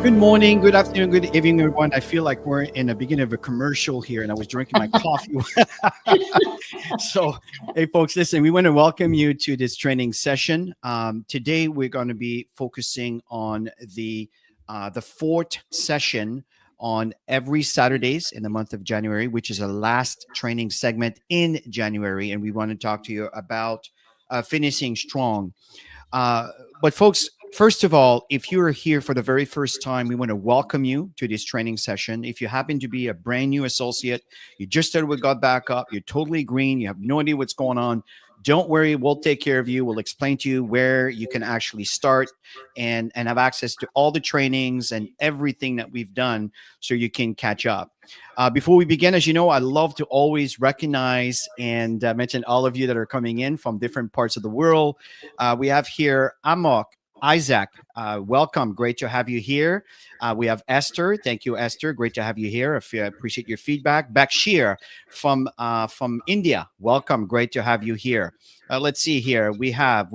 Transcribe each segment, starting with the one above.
Good morning, good afternoon, good evening, everyone. I feel like we're in the beginning of a commercial here, and I was drinking my coffee. So, hey, folks, listen, we want to welcome you to this training session. Today, we're going to be focusing on the fourth session on every Saturdays in the month of January, which is a last training segment in January, and we want to talk to you about finishing strong. Uh, but folks, first of all, if you're here for the very first time, we want to welcome you to this training session. If you happen to be a brand new associate, you just started with God Backup, you're totally green, you have no idea what's going on, don't worry, we'll take care of you. We'll explain to you where you can actually start and have access to all the trainings and everything that we've done so you can catch up. Before we begin, as you know, I love to always recognize and mention all of you that are coming in from different parts of the world. We have here Amok, Isaac, welcome. Great to have you here. We have Esther. Thank you, Esther. Great to have you here. I appreciate your feedback. Bakshir from India. Welcome. Great to have you here. Let's see here. We have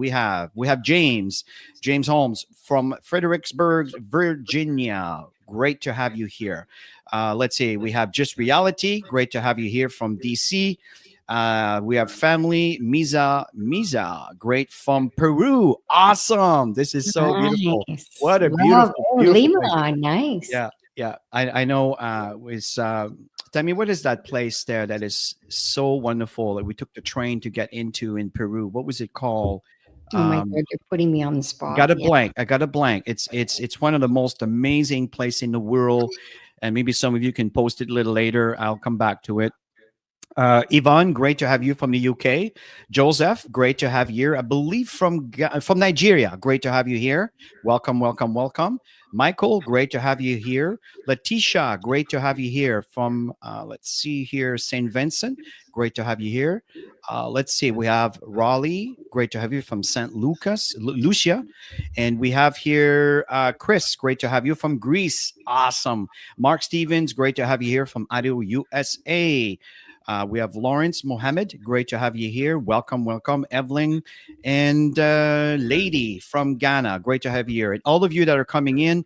James Holmes from Fredericksburg, Virginia. Great to have you here. Let's see. We have Just Reality. Great to have you here from DC. We have family Miza, great from Peru. Awesome. This is so beautiful. What a beautiful, beautiful place. Lima, nice. Yeah. I know. Tell me, what is that place there that is so wonderful that we took the train to get into in Peru? What was it called? Oh my God, you're putting me on the spot. Blank. I got a blank. It's one of the most amazing places in the world, and maybe some of you can post it a little later. I'll come back to it. Yvonne, great to have you from the UK. Joseph, great to have you here. I believe from Nigeria. Great to have you here. Welcome. Michael, great to have you here. Letitia, great to have you here from, let's see here, St. Vincent. Great to have you here. Let's see, we have Raleigh. Great to have you from St. Lucia. And we have here Chris. Great to have you from Greece. Awesome. Mark Stevens, great to have you here from Idaho, USA. We have Lawrence Mohammed. Great to have you here. Welcome. Evelyn and Lady from Ghana. Great to have you here. And all of you that are coming in,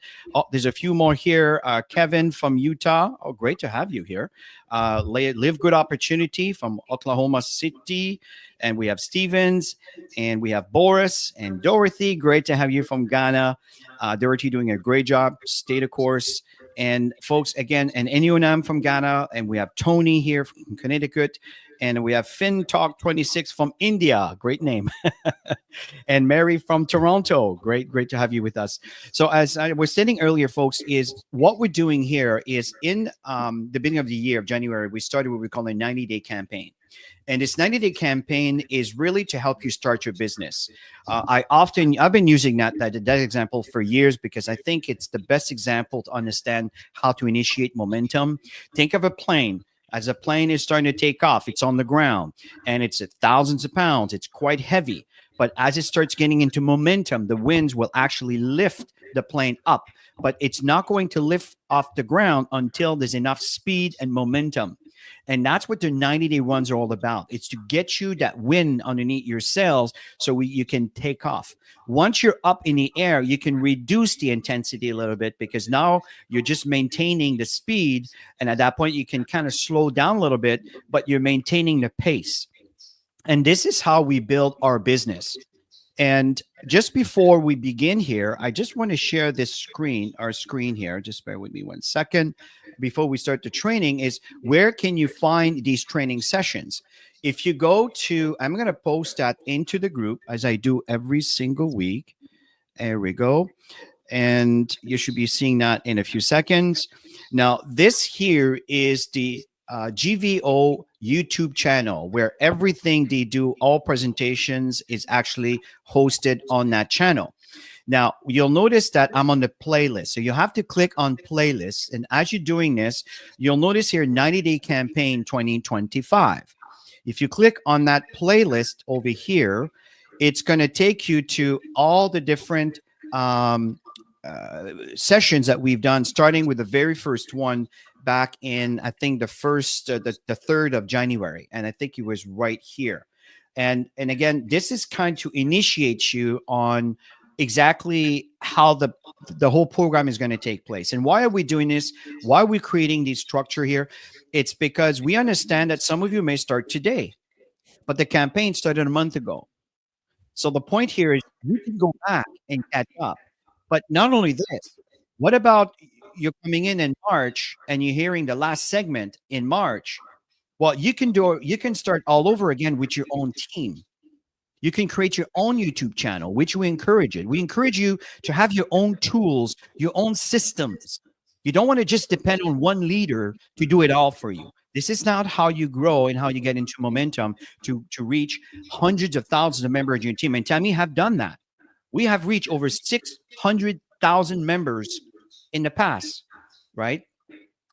there's a few more here. Kevin from Utah. Oh, great to have you here. Live Good Opportunity from Oklahoma City. And we have Stevens. And we have Boris and Dorothy. Great to have you from Ghana. Dorothy doing a great job. Stay the course. And folks, again, and Enyonam from Ghana, and we have Tony here from Connecticut, and we have Finn Talk 26 from India, great name, and Mary from Toronto, great to have you with us. So as I was saying earlier, folks, is what we're doing here is in the beginning of the year of January, we started what we call a 90-day campaign. And this 90-day campaign is really to help you start your business. I've been using that example for years because I think it's the best example to understand how to initiate momentum. Think of a plane. As a plane is starting to take off, it's on the ground and it's at thousands of pounds. It's quite heavy. But as it starts getting into momentum, the winds will actually lift the plane up. But it's not going to lift off the ground until there's enough speed and momentum. And that's what the 90-day runs are all about. It's to get you that wind underneath your sails so you can take off. Once you're up in the air, you can reduce the intensity a little bit because now you're just maintaining the speed. And at that point, you can kind of slow down a little bit, but you're maintaining the pace. And this is how we build our business. And just before we begin here, I just want to share our screen here. Just bear with me 1 second. Before we start the training is where can you find these training sessions? If you go to, I'm going to post that into the group as I do every single week. There we go. And you should be seeing that in a few seconds. Now, this here is the GVO YouTube channel where everything they do, all presentations is actually hosted on that channel. Now, you'll notice that I'm on the playlist. So you have to click on playlist. And as you're doing this, you'll notice here 90-day campaign 2025. If you click on that playlist over here, it's going to take you to all the different sessions that we've done, starting with the very first one back in, I think, the 3rd of January. And I think it was right here. And again, this is kind to initiate you on exactly how the the whole program is going to take place. And why are we doing this? Why are we creating this structure here? It's because we understand that some of you may start today, but the campaign started a month ago. So the point here is you can go back and catch up. But not only this, what about you're coming in March and you're hearing the last segment in March? Well, you can start all over again with your own team. You can create your own YouTube channel, which we encourage it. We encourage you to have your own tools, your own systems. You don't want to just depend on one leader to do it all for you. This is not how you grow and how you get into momentum to reach hundreds of thousands of members of your team. And Tammy have done that. We have reached over 600,000 members in the past, right?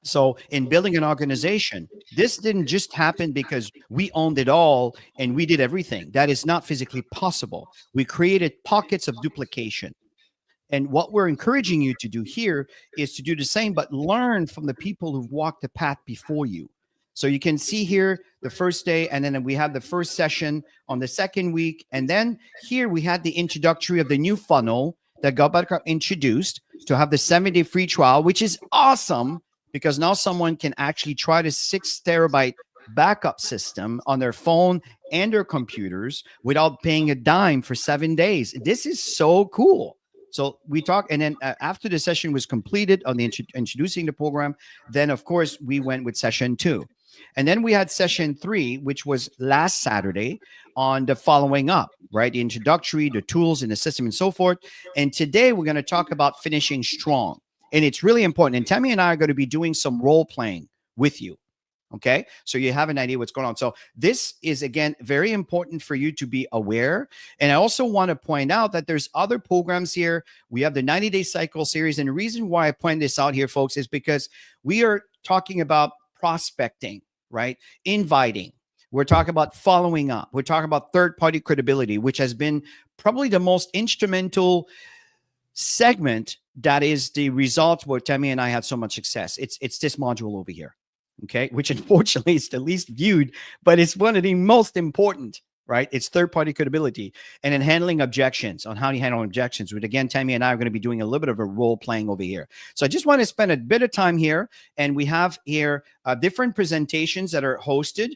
So in building an organization, this didn't just happen because we owned it all and we did everything. That is not physically possible. We created pockets of duplication. And what we're encouraging you to do here is to do the same, but learn from the people who've walked the path before you. So you can see here the first day, and then we had the first session on the second week. And then here we had the introductory of the new funnel that got introduced to have the 7-day free trial, which is awesome because now someone can actually try the 6 terabyte backup system on their phone and their computers without paying a dime for 7 days. This is so cool. So we talked, and then after the session was completed on the introducing the program, then of course we went with session 2. And then we had session 3, which was last Saturday on the following up, right? The introductory, the tools and the system and so forth. And today we're going to talk about finishing strong. And it's really important. And Tammy and I are going to be doing some role playing with you. Okay. So you have an idea what's going on. So this is, again, very important for you to be aware. And I also want to point out that there's other programs here. We have the 90-day cycle series. And the reason why I point this out here, folks, is because we are talking about prospecting, right? Inviting. We're talking about following up. We're talking about third-party credibility, which has been probably the most instrumental segment that is the result where Tammy and I had so much success. It's this module over here. Okay, which unfortunately is the least viewed, but it's one of the most important, right? It's third-party credibility, and then handling objections, on how you handle objections, which again, Tammy and I are going to be doing a little bit of a role playing over here. So I just want to spend a bit of time here, and we have here different presentations that are hosted.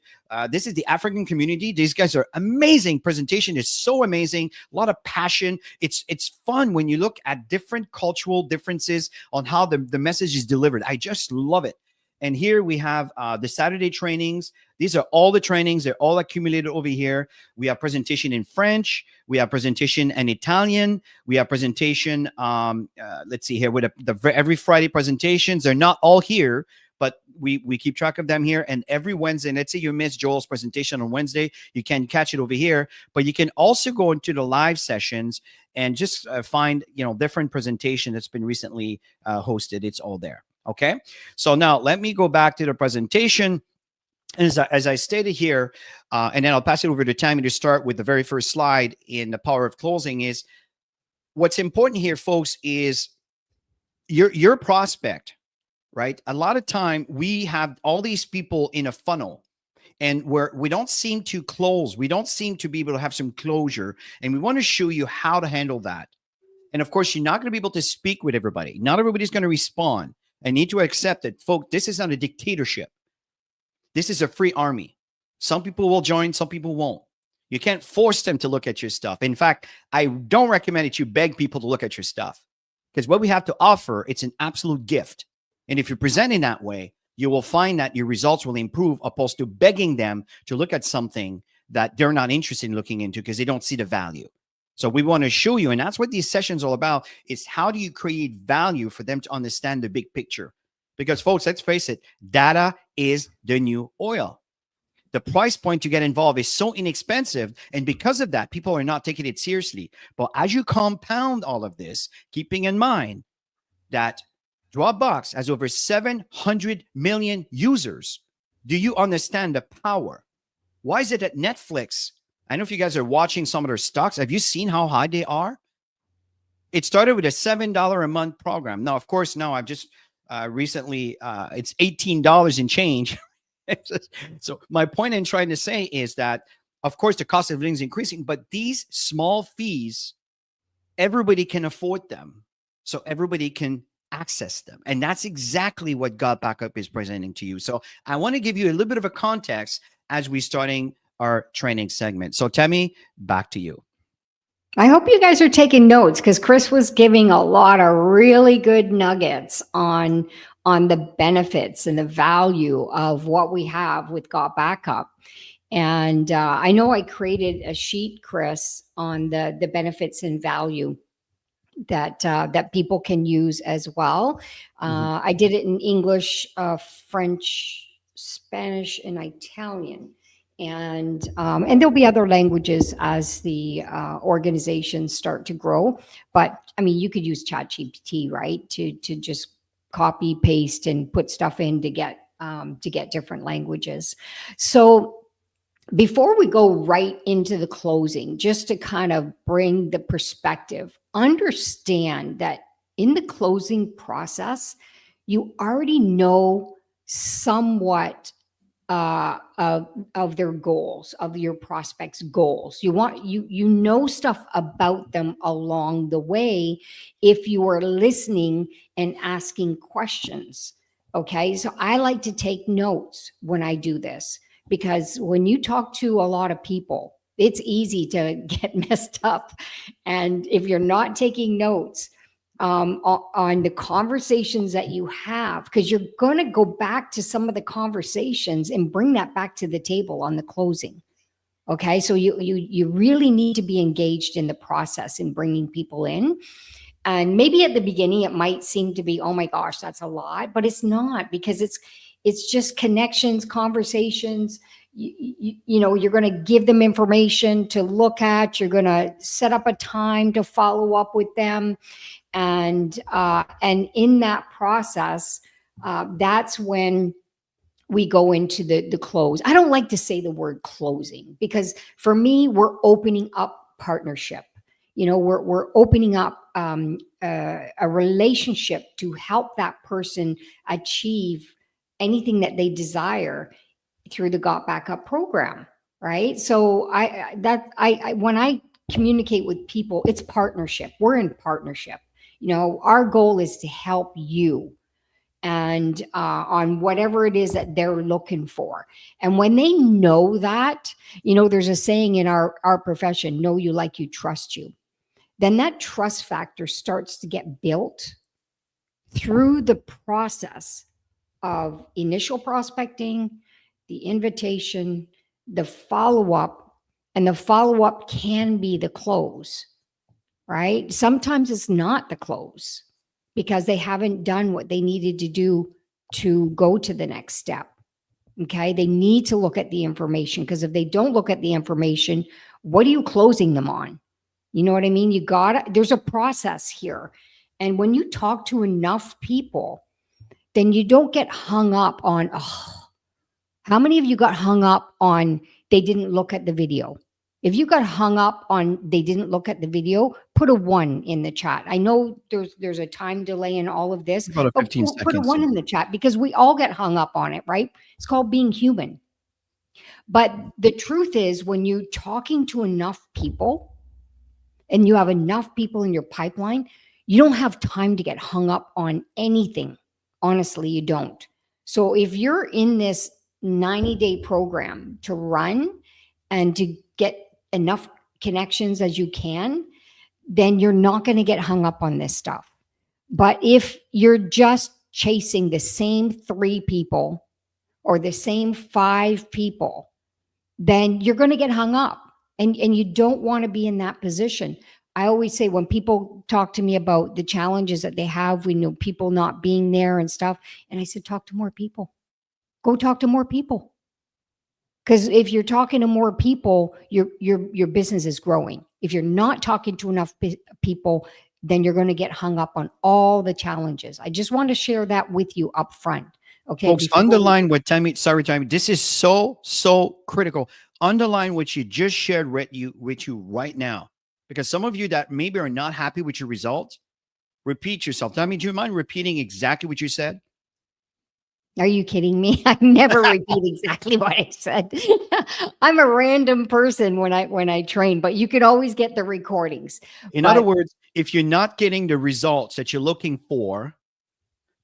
This is the African community. These guys are amazing. Presentation is so amazing. A lot of passion. It's fun when you look at different cultural differences on how the message is delivered. I just love it. And here we have the Saturday trainings. These are all the trainings. They're all accumulated over here. We have presentation in French. We have presentation in Italian. We have presentation, let's see here, with every Friday presentations. They're not all here, but we keep track of them here. And every Wednesday, let's say you missed Joel's presentation on Wednesday, you can catch it over here. But you can also go into the live sessions and just find, different presentation that's been recently hosted. It's all there. Okay, so now let me go back to the presentation. As I stated here, and then I'll pass it over to Tammy to start with the very first slide in the power of closing. Is what's important here, folks, is your prospect, right? A lot of time we have all these people in a funnel, and we don't seem to close. We don't seem to be able to have some closure, and we want to show you how to handle that. And of course, you're not going to be able to speak with everybody. Not everybody's going to respond. I need to accept that, folks, this is not a dictatorship. This is a free army. Some people will join, some people won't. You can't force them to look at your stuff. In fact, I don't recommend that you beg people to look at your stuff, because what we have to offer, it's an absolute gift. And if you're presenting that way, you will find that your results will improve, opposed to begging them to look at something that they're not interested in looking into because they don't see the value. So we want to show you, and that's what these sessions are all about, is how do you create value for them to understand the big picture? Because, folks, let's face it, data is the new oil. The price point to get involved is so inexpensive, and because of that, people are not taking it seriously. But as you compound all of this, keeping in mind that Dropbox has over 700 million users, do you understand the power? Why is it that Netflix, I don't know if you guys are watching some of their stocks. Have you seen how high they are? It started with a $7 a month program. Now, of course, now I've just recently, it's $18 and change. So my point in trying to say is that, of course, the cost of living is increasing, but these small fees, everybody can afford them. so everybody can access them. And that's exactly what Got Backup is presenting to you. So I want to give you a little bit of a context as we're starting our training segment. So Tammy, back to you. I hope you guys are taking notes, because Chris was giving a lot of really good nuggets on the benefits and the value of what we have with Got Backup. And I know I created a sheet, Chris, on the benefits and value that people can use as well. I did it in English, French, Spanish, and Italian. And there'll be other languages as the organizations start to grow. But I mean, you could use ChatGPT, right, to just copy, paste, and put stuff in to get different languages. So before we go right into the closing, just to kind of bring the perspective, understand that in the closing process, you already know somewhat of their goals, of your prospects' goals. You know stuff about them along the way if you are listening and asking questions. Okay, so I like to take notes when I do this, because when you talk to a lot of people, it's easy to get messed up. And if you're not taking notes on the conversations that you have, because you're going to go back to some of the conversations and bring that back to the table on the closing. Okay, so you really need to be engaged in the process in bringing people in. And maybe at the beginning it might seem to be, oh my gosh, that's a lot, but it's not, because it's just connections, conversations. You know, you're going to give them information to look at. You're going to set up a time to follow up with them. And in that process, that's when we go into the close. I don't like to say the word closing, because for me, we're opening up partnership. You know, we're opening up a relationship to help that person achieve anything that they desire through the Got Backup program, right? So when I communicate with people, it's partnership. We're in partnership. You know, our goal is to help you and on whatever it is that they're looking for. And when they know that, you know, there's a saying in our profession, know you like you, trust you. Then that trust factor starts to get built through the process of initial prospecting, the invitation, the follow-up, and the follow-up can be the close, right? Sometimes it's not the close because they haven't done what they needed to do to go to the next step. Okay, they need to look at the information, because if they don't look at the information, what are you closing them on? You know what I mean? There's a process here. And when you talk to enough people, then you don't get hung up on, oh, how many of you got hung up on they didn't look at the video? If you got hung up on they didn't look at the video, put a 1 in the chat. I know there's a time delay in all of this, About a 15 but put a seconds. 1 in the chat, because we all get hung up on it, right? It's called being human. But the truth is, when you're talking to enough people and you have enough people in your pipeline, you don't have time to get hung up on anything. Honestly, you don't. So if you're in this 90-day program to run and to get enough connections as you can, then you're not going to get hung up on this stuff. But if you're just chasing the same 3 people or the same 5 people, then you're going to get hung up, and you don't want to be in that position. I always say, when people talk to me about the challenges that they have, we know people not being there and stuff. And I said, talk to more people. Go talk to more people. Because if you're talking to more people, your business is growing. If you're not talking to enough people, then you're going to get hung up on all the challenges. I just want to share that with you up front. Okay. Folks, underline what Tammy, sorry, Tammy, this is so critical. Underline what you just shared with you right now. Because some of you that maybe are not happy with your results, repeat yourself. Tammy, do you mind repeating exactly what you said? Are you kidding me? I never repeat exactly what I said. I'm a random person when I train, but you can always get the recordings. In other But words, if you're not getting the results that you're looking for,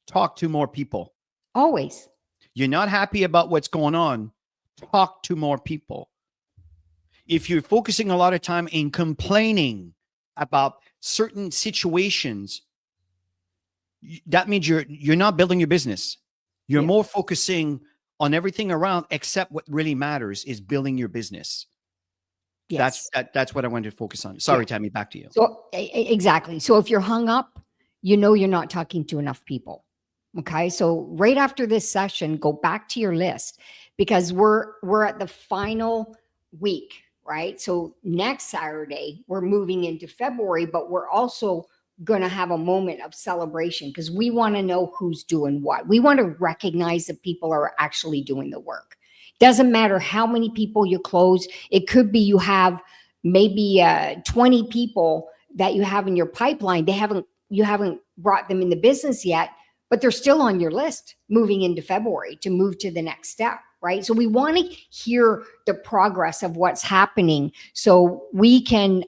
talk to more people. always. You're not happy about what's going on, talk to more people. If you're focusing a lot of time in complaining about certain situations, that means you're not building your business. You're Yeah. more focusing on everything around, except what really matters is building your business. Yes. That's what I wanted to focus on. Yeah. Sorry, Tammy, back to you. So exactly. So if you're hung up, you know you're not talking to enough people. Okay. So right after this session, go back to your list because we're at the final week, right? So next Saturday, we're moving into February, but we're also going to have a moment of celebration because we want to know who's doing what. We want to recognize that people are actually doing the work. Doesn't matter how many people you close. It could be you have maybe 20 people that you have in your pipeline. You haven't brought them in the business yet, but they're still on your list moving into February to move to the next step, right? So we want to hear the progress of what's happening so we can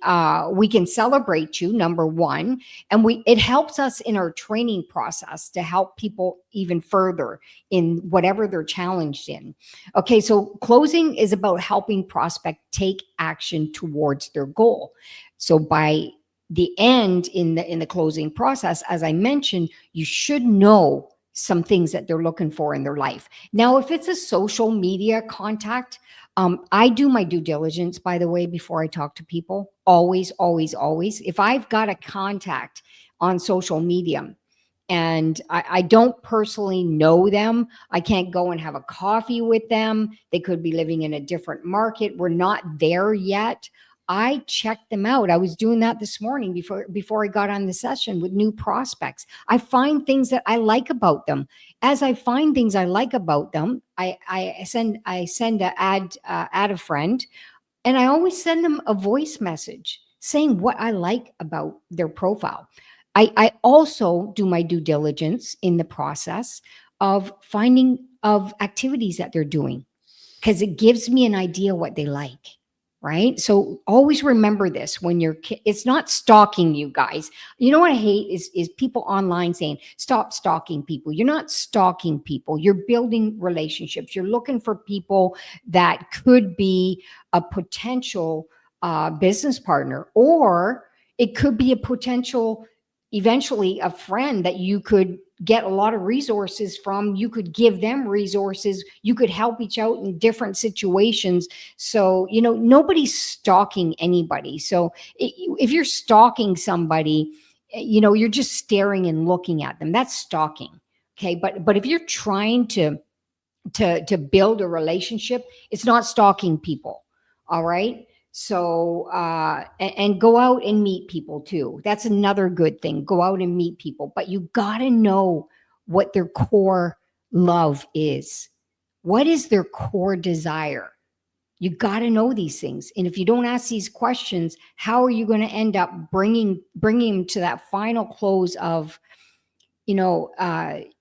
celebrate you, number one, and it helps us in our training process to help people even further in whatever they're challenged in. Okay, so closing is about helping prospect take action towards their goal. So by the end in the closing process, as I mentioned, you should know some things that they're looking for in their life. Now, if it's a social media contact, I do my due diligence, by the way, before I talk to people. Always, always, always. If I've got a contact on social media and I don't personally know them, I can't go and have a coffee with them. They could be living in a different market. We're not there yet. I check them out. I was doing that this morning before I got on the session with new prospects. I find things that I like about them. As I find things I like about them, I send a add a friend, and I always send them a voice message saying what I like about their profile. I also do my due diligence in the process of finding of activities that they're doing because it gives me an idea what they like, right? So always remember this when it's not stalking, you guys. You know what I hate is people online saying stop stalking people. You're not stalking people, you're building relationships. You're looking for people that could be a potential business partner, or it could be a potential, eventually a friend that you could get a lot of resources from. You could give them resources. You could help each out in different situations. So, nobody's stalking anybody. So if you're stalking somebody, you're just staring and looking at them. That's stalking. Okay. But if you're trying to build a relationship, it's not stalking people. All right. So and go out and meet people too. That's another good thing. Go out and meet people, but you got to know what their core love is. What is their core desire? You got to know these things. And if you don't ask these questions, how are you going to end up bringing them to that final close of,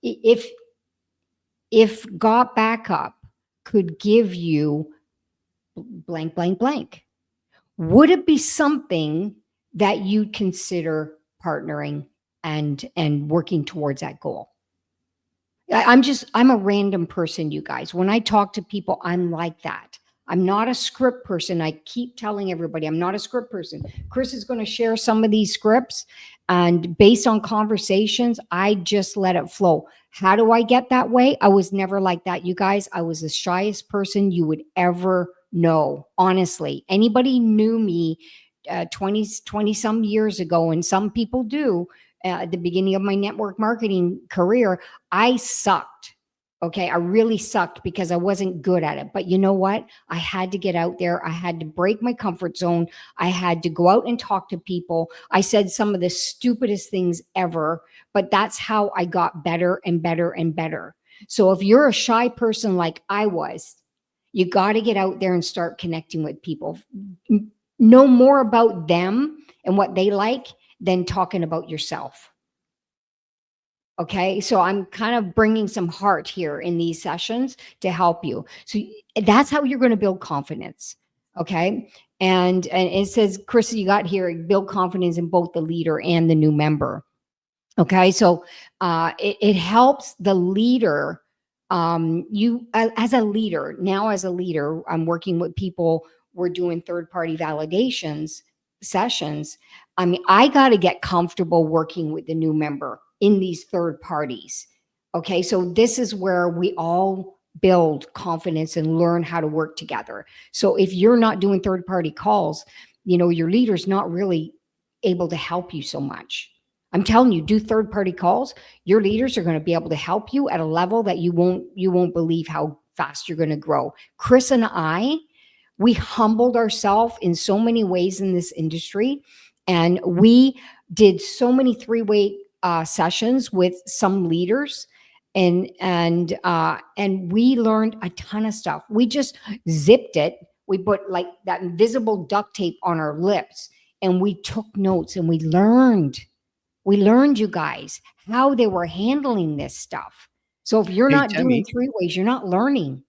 if Got Backup could give you blank, blank, blank, would it be something that you'd consider partnering and working towards that goal? I'm a random person, you guys. When I talk to people, I'm like that. I'm not a script person. I keep telling everybody I'm not a script person. Chris is going to share some of these scripts, and based on conversations, I just let it flow. How do I get that way? I was never like that, you guys. I was the shyest person you would ever know. Honestly, anybody knew me 20 some years ago, and some people do, at the beginning of my network marketing career, I sucked. Okay. I really sucked because I wasn't good at it. But you know what? I had to get out there. I had to break my comfort zone. I had to go out and talk to people. I said some of the stupidest things ever, but that's how I got better and better and better. So if you're a shy person like I was, you got to get out there and start connecting with people. Know more about them and what they like than talking about yourself. Okay. So I'm kind of bringing some heart here in these sessions to help you. So that's how you're going to build confidence. Okay. And it says, Chris, you got here, build confidence in both the leader and the new member. Okay. So it helps the leader. You as a leader, now as a leader, I'm working with people, we're doing third party validations sessions. I mean, I got to get comfortable working with the new member in these third parties. Okay. So this is where we all build confidence and learn how to work together. So if you're not doing third party calls, your leader's not really able to help you so much. I'm telling you, do third party calls. Your leaders are going to be able to help you at a level that you won't believe how fast you're going to grow. Chris and I, we humbled ourselves in so many ways in this industry, and we did so many three-way sessions with some leaders, and we learned a ton of stuff. We just zipped it. We put like that invisible duct tape on our lips, and we took notes, and we learned, you guys, how they were handling this stuff. So if you're Hey, not doing Tammy, three ways, you're not learning.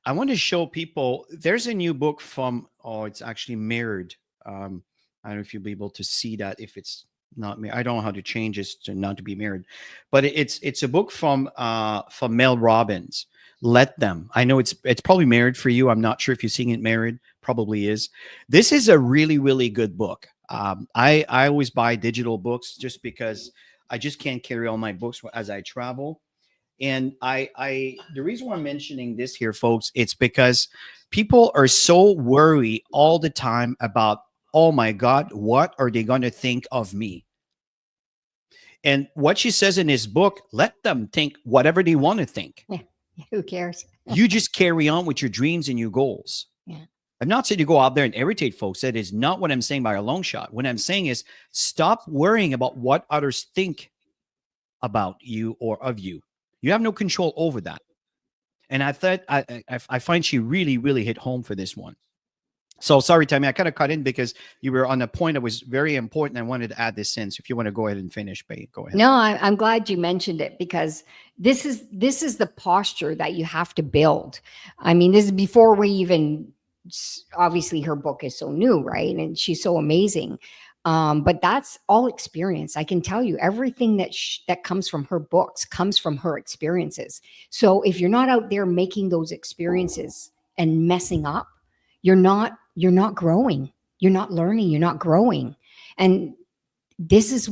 I want to show people there's a new book from, oh, it's actually mirrored. I don't know if you'll be able to see that if it's not me. I don't know how to change this to not to be mirrored, but it's a book from Mel Robbins. Let Them. I know it's probably mirrored for you. I'm not sure if you're seeing it mirrored. Probably is. This is a really, really good book. I always buy digital books just because I just can't carry all my books as I travel. And the reason why I'm mentioning this here, folks, it's because people are so worried all the time about, oh my God, what are they going to think of me? And what she says in his book, let them think whatever they want to think. Yeah. Who cares? You just carry on with your dreams and your goals. Yeah. I'm not saying to go out there and irritate folks. That is not what I'm saying by a long shot. What I'm saying is stop worrying about what others think about you or of you. You have no control over that. And I thought I find she really, really hit home for this one. So sorry, Tammy, I kind of cut in because you were on a point that was very important. I wanted to add this in. So if you want to go ahead and finish, babe, go ahead. No, I'm glad you mentioned it, because this is the posture that you have to build. I mean, this is before we even, obviously her book is so new, right? And she's so amazing. But that's all experience. I can tell you everything that comes from her books comes from her experiences. So if you're not out there making those experiences and messing up, you're not growing. You're not learning. You're not growing. And this is,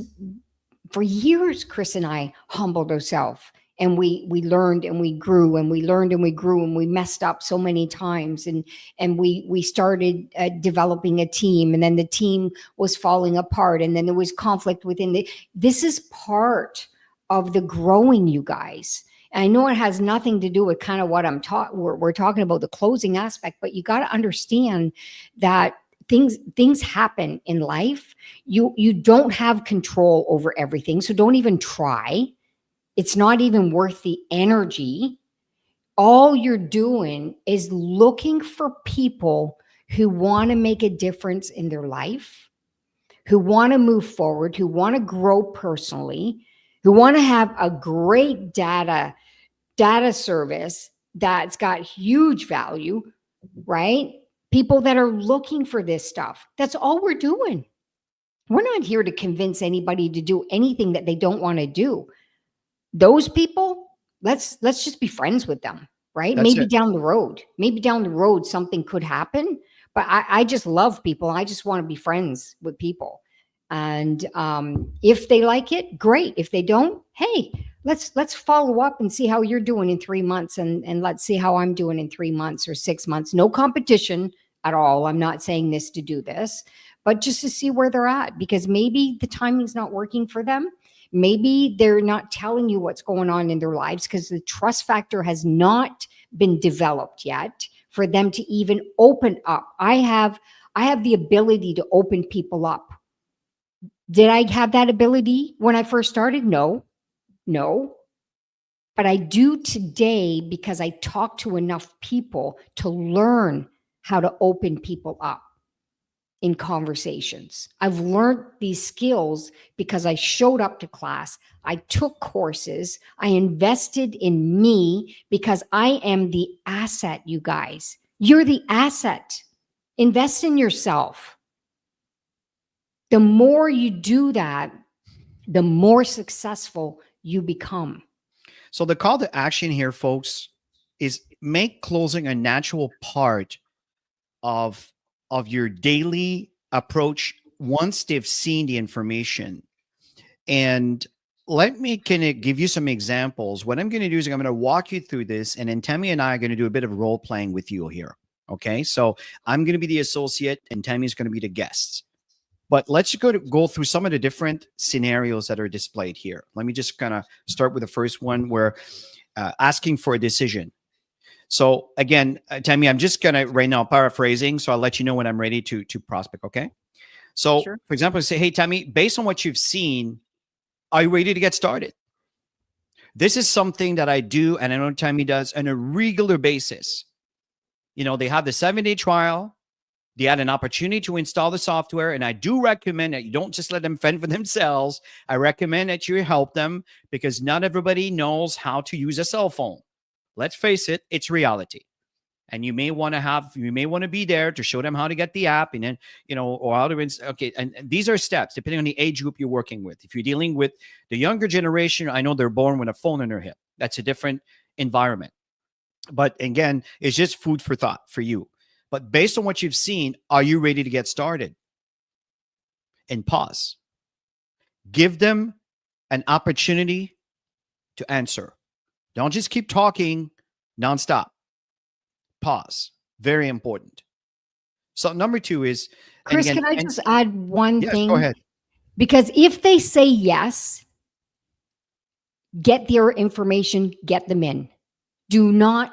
for years, Chris and I humbled ourselves, and we learned and we grew, and we learned and we grew, and we messed up so many times, and we started developing a team, and then the team was falling apart, and then there was conflict within this is part of the growing, you guys. And I know it has nothing to do with kind of what we're talking about, the closing aspect, but you got to understand that things happen in life. You don't have control over everything, so don't even try. It's not even worth the energy. All you're doing is looking for people who want to make a difference in their life, who want to move forward, who want to grow personally, who want to have a great data service that's got huge value, right? People that are looking for this stuff. That's all we're doing. We're not here to convince anybody to do anything that they don't want to do. Those people, let's just be friends with them, right? That's Maybe it. down the road, something could happen. But I just love people. I just want to be friends with people. And if they like it, great. If they don't, hey, let's follow up and see how you're doing in 3 months, and let's see how I'm doing in 3 months or 6 months. No competition at all. I'm not saying this to do this, but just to see where they're at, because maybe the timing's not working for them. Maybe they're not telling you what's going on in their lives because the trust factor has not been developed yet for them to even open up. I have the ability to open people up. Did I have that ability when I first started? No. But I do today because I talk to enough people to learn how to open people up in conversations. I've learned these skills because I showed up to class. I took courses. I invested in me because I am the asset, you guys. You're the asset. Invest in yourself. The more you do that, the more successful you become. So the call to action here, folks, is make closing a natural part of your daily approach once they've seen the information. And let me kind of give you some examples. What I'm going to do is I'm going to walk you through this, and then Tammy and I are going to do a bit of role playing with you here. Okay, so I'm going to be the associate, and Tammy is going to be the guest. But let's go through some of the different scenarios that are displayed here. Let me just kind of start with the first one, where asking for a decision. So again, Tammy, I'm just gonna right now paraphrasing, so I'll let you know when I'm ready to prospect. Okay. So, Sure. for example, say, "Hey, Tammy, based on what you've seen, are you ready to get started?" This is something that I do, and I know Tammy does on a regular basis. They have the 7-day trial. They had an opportunity to install the software, and I do recommend that you don't just let them fend for themselves. I recommend that you help them, because not everybody knows how to use a cell phone. Let's face it, it's reality. And you may want to be there to show them how to get the app, and then, or how to, okay. And these are steps depending on the age group you're working with. If you're dealing with the younger generation, I know they're born with a phone in their hip. That's a different environment. But again, it's just food for thought for you. But based on what you've seen, are you ready to get started? And pause. Give them an opportunity to answer. Don't just keep talking nonstop. Pause. Very important. So number 2 is, Chris, can I just add one thing? Go ahead. Because if they say yes, get their information, get them in. Do not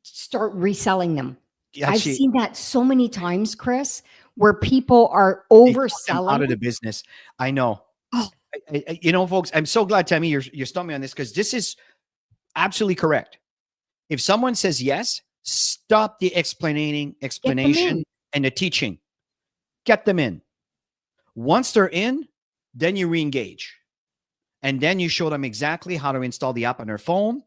start reselling them. I've seen that so many times, Chris, where people are overselling out of the business. I know. Oh. Folks, I'm so glad, Tammy, you're stumping me on this, because this is absolutely correct. If someone says yes, stop the explanation and the teaching. Get them in. Once they're in, then you re-engage. And then you show them exactly how to install the app on their phone,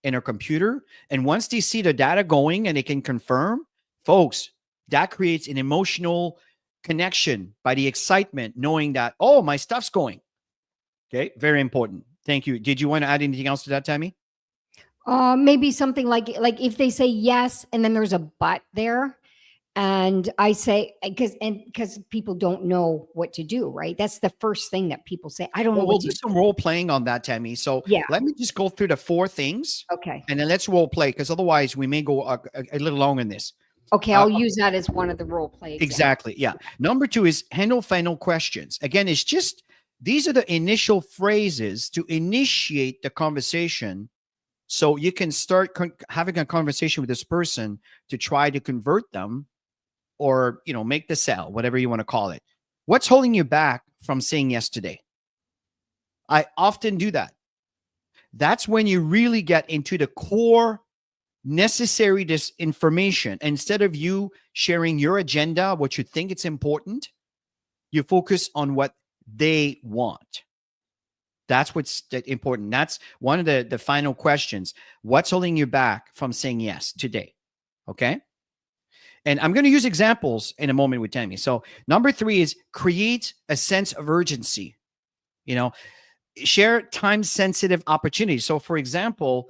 in their computer. And once they see the data going and they can confirm, folks, that creates an emotional connection by the excitement, knowing that, oh, my stuff's going. Okay, very important. Thank you. Did you want to add anything else to that, Tammy? Maybe something like if they say yes and then there's a but there, and I say, because people don't know what to do, right? That's the first thing that people say. I don't know. We'll do some role playing on that, Tammy. So let me just go through the 4 things. Okay. And then let's role play, because otherwise we may go a little long in this. Okay, I'll use that as one of the role play examples. Exactly. Yeah. Number 2 is handle final questions. Again, it's just, these are the initial phrases to initiate the conversation, so you can start having a conversation with this person to try to convert them, or make the sell, whatever you want to call it. What's holding you back from saying yes today? I often do that. That's when you really get into the core necessary information. Instead of you sharing your agenda, what you think it's important, you focus on what they want. That's what's important. That's one of the final questions. What's holding you back from saying yes today? Okay. And I'm going to use examples in a moment with Tammy. So number 3 is create a sense of urgency. Share time-sensitive opportunities. So for example,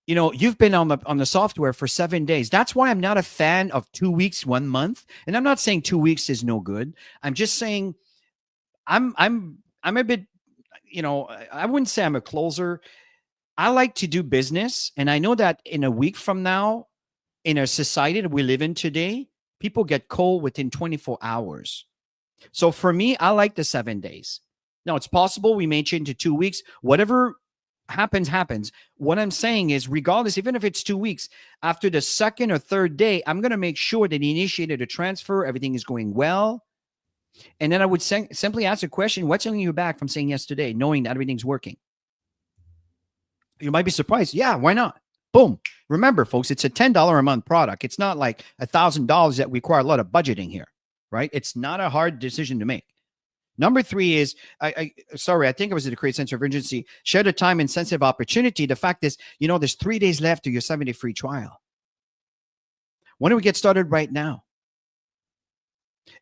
you've been on the software for 7 days. That's why I'm not a fan of 2 weeks, 1 month. And I'm not saying 2 weeks is no good. I'm just saying I'm a bit, I wouldn't say I'm a closer. I like to do business. And I know that in a week from now, in a society that we live in today, people get cold within 24 hours. So for me, I like the 7 days. Now, it's possible we may change to 2 weeks. Whatever happens, happens. What I'm saying is, regardless, even if it's 2 weeks, after the 2nd or 3rd day, I'm going to make sure that he initiated a transfer, everything is going well. And then I would simply ask a question, what's holding you back from saying yes today, knowing that everything's working? You might be surprised. Yeah, why not? Boom. Remember, folks, it's a $10 a month product. It's not like $1,000 that require a lot of budgeting here, right? It's not a hard decision to make. Number three is, I think it was to create sense of urgency, share the time and sensitive opportunity. The fact is, there's 3 days left to your 7-day free trial. Why don't we get started right now?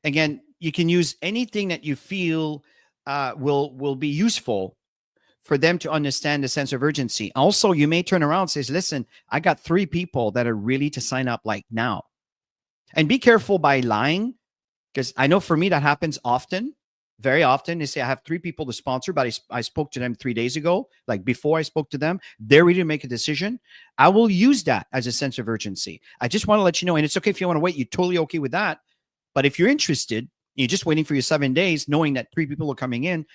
Again, you can use anything that you feel will be useful for them to understand the sense of urgency. Also, you may turn around and say, listen, I got 3 people that are ready to sign up like now. And be careful by lying, because I know for me that happens often, very often. They say, I have 3 people to sponsor, but I spoke to them 3 days ago. Like before I spoke to them, they're ready to make a decision. I will use that as a sense of urgency. I just want to let you know, and it's okay if you want to wait, you're totally okay with that. But if you're interested, you're just waiting for your 7 days, knowing that 3 people are coming in,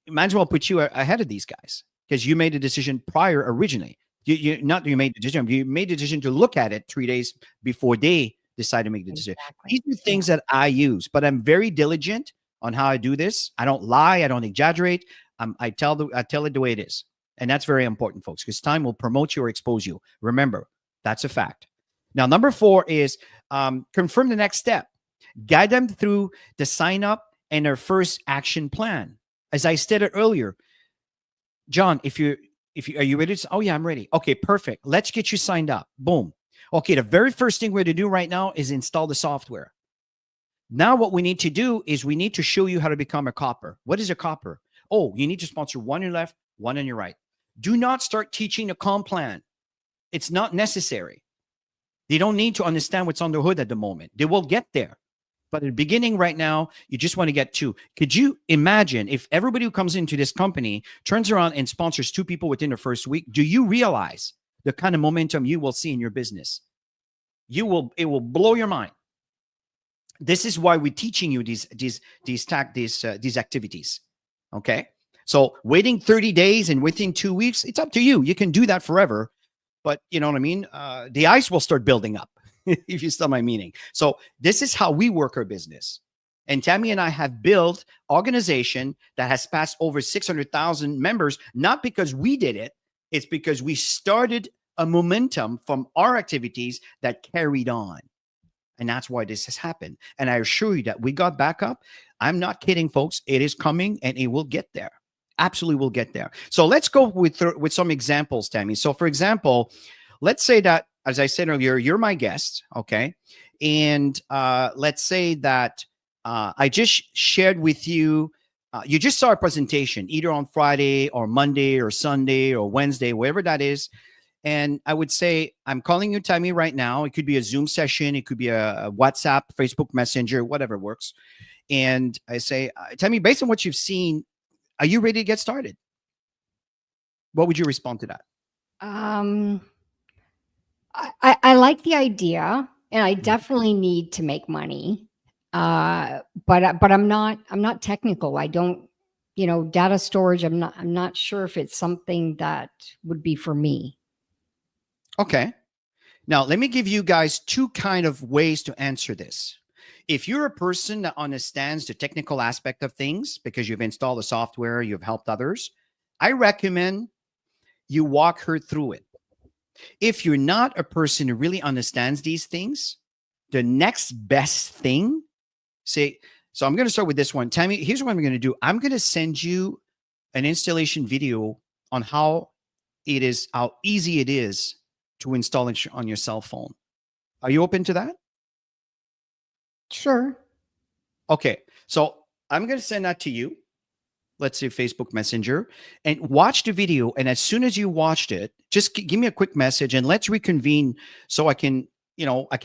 might as well put you ahead of these guys, because you made a decision prior originally. You made the decision. You made the decision to look at it 3 days before they decide to make the decision. Exactly. These are things that I use, but I'm very diligent on how I do this. I don't lie. I don't exaggerate. I tell it the way it is. And that's very important, folks, because time will promote you or expose you. Remember, that's a fact. Now, number 4 is confirm the next step. Guide them through the sign up and their first action plan. As I stated earlier, John, are you ready? Oh yeah, I'm ready. Okay, perfect. Let's get you signed up. Boom. Okay, the very first thing we're to do right now is install the software. Now what we need to do is we need to show you how to become a copper. What is a copper? Oh, you need to sponsor 1 on your left, 1 on your right. Do not start teaching a comp plan. It's not necessary. They don't need to understand what's on the hood at the moment. They will get there. But at the beginning right now, you just want to get 2. Could you imagine if everybody who comes into this company turns around and sponsors 2 people within the first week? Do you realize the kind of momentum you will see in your business? It will blow your mind. This is why we're teaching you these activities. Okay. So waiting 30 days and within 2 weeks, it's up to you. You can do that forever, but you know what I mean? The ice will start building up. If you still my meaning. So this is how we work our business. And Tammy and I have built organization that has passed over 600,000 members, not because we did it. It's because we started a momentum from our activities that carried on. And that's why this has happened. And I assure you that we got back up. I'm not kidding, folks. It is coming and it will get there. Absolutely will get there. So let's go with some examples, Tammy. So for example, let's say that, as I said earlier, you're my guest, okay? And let's say that I just shared with you, you just saw a presentation either on Friday or Monday or Sunday or Wednesday, wherever that is. And I would say, I'm calling you, Tammy, right now. It could be a Zoom session. It could be a WhatsApp, Facebook Messenger, whatever works. And I say, Tammy, based on what you've seen, are you ready to get started? What would you respond to that? I like the idea, and I definitely need to make money. But I'm not technical. I don't, data storage. I'm not sure if it's something that would be for me. Okay. Now let me give you guys 2 kind of ways to answer this. If you're a person that understands the technical aspect of things because you've installed the software, you've helped others, I recommend you walk her through it. If you're not a person who really understands these things, the next best thing, so I'm going to start with this one. Tammy, here's what I'm going to do. I'm going to send you an installation video on how easy it is to install it on your cell phone. Are you open to that? Sure. Okay. So I'm going to send that to you. Let's say Facebook Messenger, and watch the video. And as soon as you watched it, just give me a quick message and let's reconvene so I can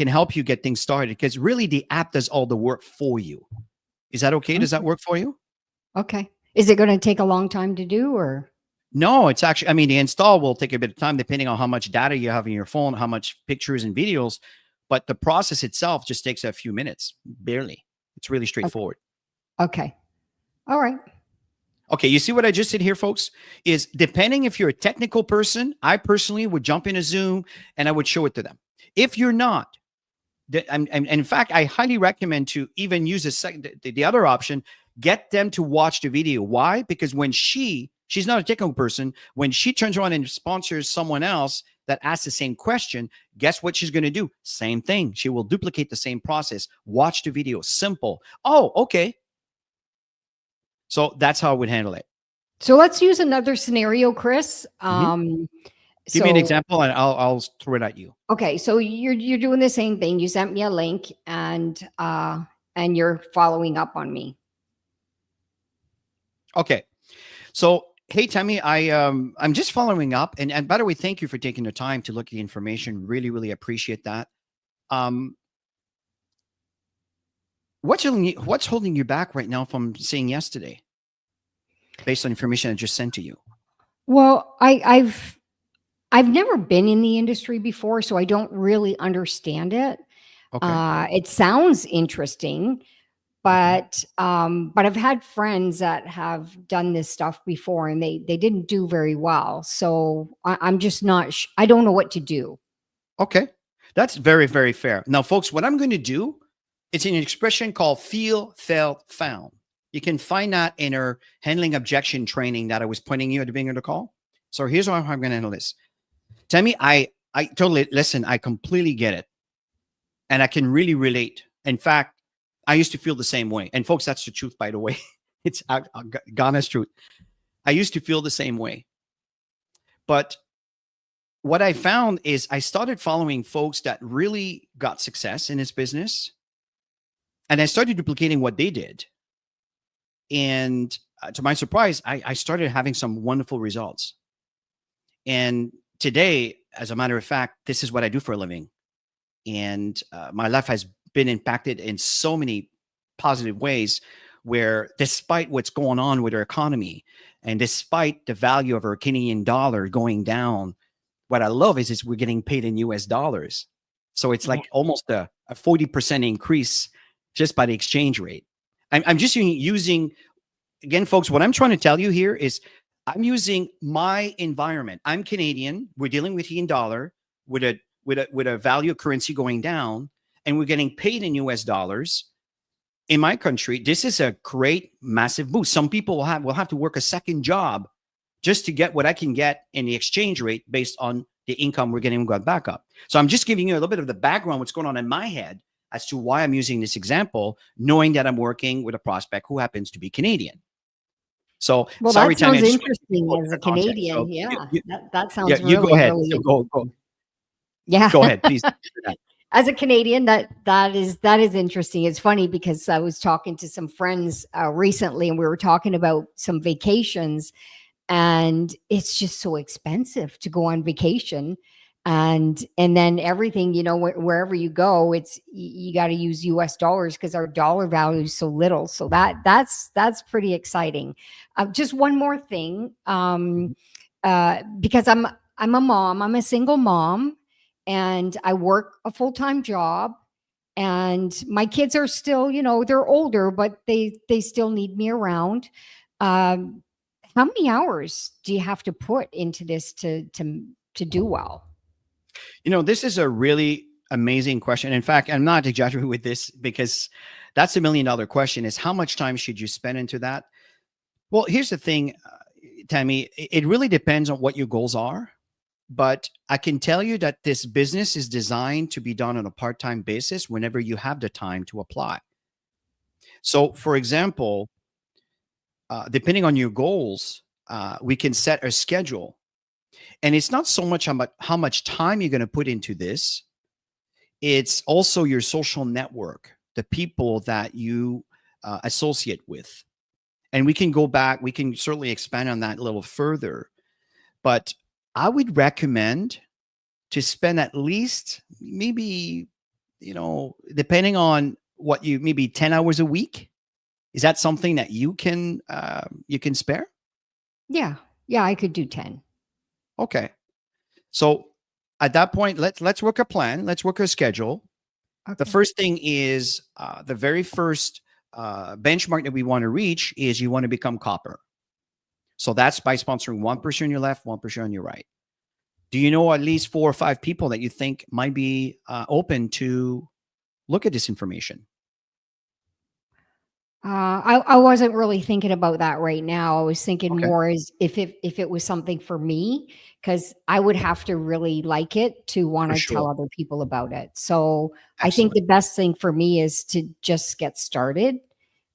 help you get things started, because really the app does all the work for you. Is that okay? Does that work for you? Okay. Is it going to take a long time to do, or? No, it's actually, the install will take a bit of time depending on how much data you have in your phone, how much pictures and videos, but the process itself just takes a few minutes, barely. It's really straightforward. Okay. All right. Okay, you see what I just did here, folks? Is depending if you're a technical person, I personally would jump in a Zoom and I would show it to them. If you're not, and in fact, I highly recommend to even use the other option, get them to watch the video. Why? Because when she She's not a technical person. When she turns around and sponsors someone else that asks the same question, guess what she's going to do? Same thing. She will duplicate the same process. Watch the video. Simple. Oh, okay. So that's how I would handle it. So let's use another scenario, Chris. Mhm. Give me an example, and I'll throw it at you. Okay, so you're doing the same thing. You sent me a link, and you're following up on me. Okay. So hey Tammy, I'm just following up, and by the way, thank you for taking the time to look at the information. Really, really appreciate that. Um, what's holding you back right now from saying yes today, based on information I just sent to you? Well, I've never been in the industry before, so I don't really understand it. Okay. It sounds interesting, but I've had friends that have done this stuff before, and they didn't do very well. So I'm just not. I don't know what to do. Okay. That's very, very fair. Now, folks, what I'm going to do, it's an expression called feel, felt, found. You can find that in our handling objection training that I was pointing you at the beginning of the call. So here's how I'm going to handle this. Tammy, I totally listen. I completely get it. And I can really relate. In fact, I used to feel the same way. And folks, that's the truth, by the way. It's honest truth. I used to feel the same way. But what I found is I started following folks that really got success in this business. And I started duplicating what they did. And to my surprise, I started having some wonderful results. And today, as a matter of fact, this is what I do for a living. And my life has been impacted in so many positive ways where despite what's going on with our economy and despite the value of our Canadian dollar going down, what I love is we're getting paid in US dollars. So it's like almost a 40% increase just by the exchange rate. I'm just using, again, folks, what I'm trying to tell you here is I'm using my environment. I'm Canadian. We're dealing with Canadian dollar with a value of currency going down, and we're getting paid in US dollars. In my country, this is a great, massive boost. Some people will have to work a second job just to get what I can get in the exchange rate based on the income we're getting got back up. So I'm just giving you a little bit of the background, what's going on in my head as to why I'm using this example, knowing that I'm working with a prospect who happens to be Canadian. So Well, sorry, that Tammy, sounds I just interesting as a context. Canadian. So Yeah, that yeah, sounds you go really, ahead. really So go yeah. go ahead, please. As a Canadian, that is interesting. It's funny because I was talking to some friends recently, and we were talking about some vacations, and it's just so expensive to go on vacation, and then everything, wherever you go, it's you got to use US dollars because our dollar value is so little. So that's pretty exciting. Just one more thing, because I'm a mom. I'm a single mom, and I work a full-time job, and my kids are still, they're older, but they still need me around. Um, how many hours do you have to put into this to do well? This is a really amazing question. In fact, I'm not exaggerating with this because that's $1 million question is how much time should you spend into that? Well, here's the thing, Tammy, it really depends on what your goals are. But I can tell you that this business is designed to be done on a part-time basis whenever you have the time to apply. So, for example, depending on your goals, we can set a schedule. And it's not so much about how much time you're going to put into this. It's also your social network, the people that you associate with. And we can go back, we can certainly expand on that a little further. But I would recommend to spend at least maybe, depending on what maybe 10 hours a week. Is that something that you can spare? Yeah, I could do 10. Okay. So at that point, let's work a plan. Let's work a schedule. Okay. The first thing is the very first benchmark that we want to reach is you want to become copper. So that's by sponsoring one person on your left, one person on your right. Do you know at least 4 or 5 people that you think might be open to look at this information? I wasn't really thinking about that right now. I was thinking Okay, more as if it was something for me, because I would have to really like it to want for to tell sure. other people about it. So I think Excellent. the best thing for me is to just get started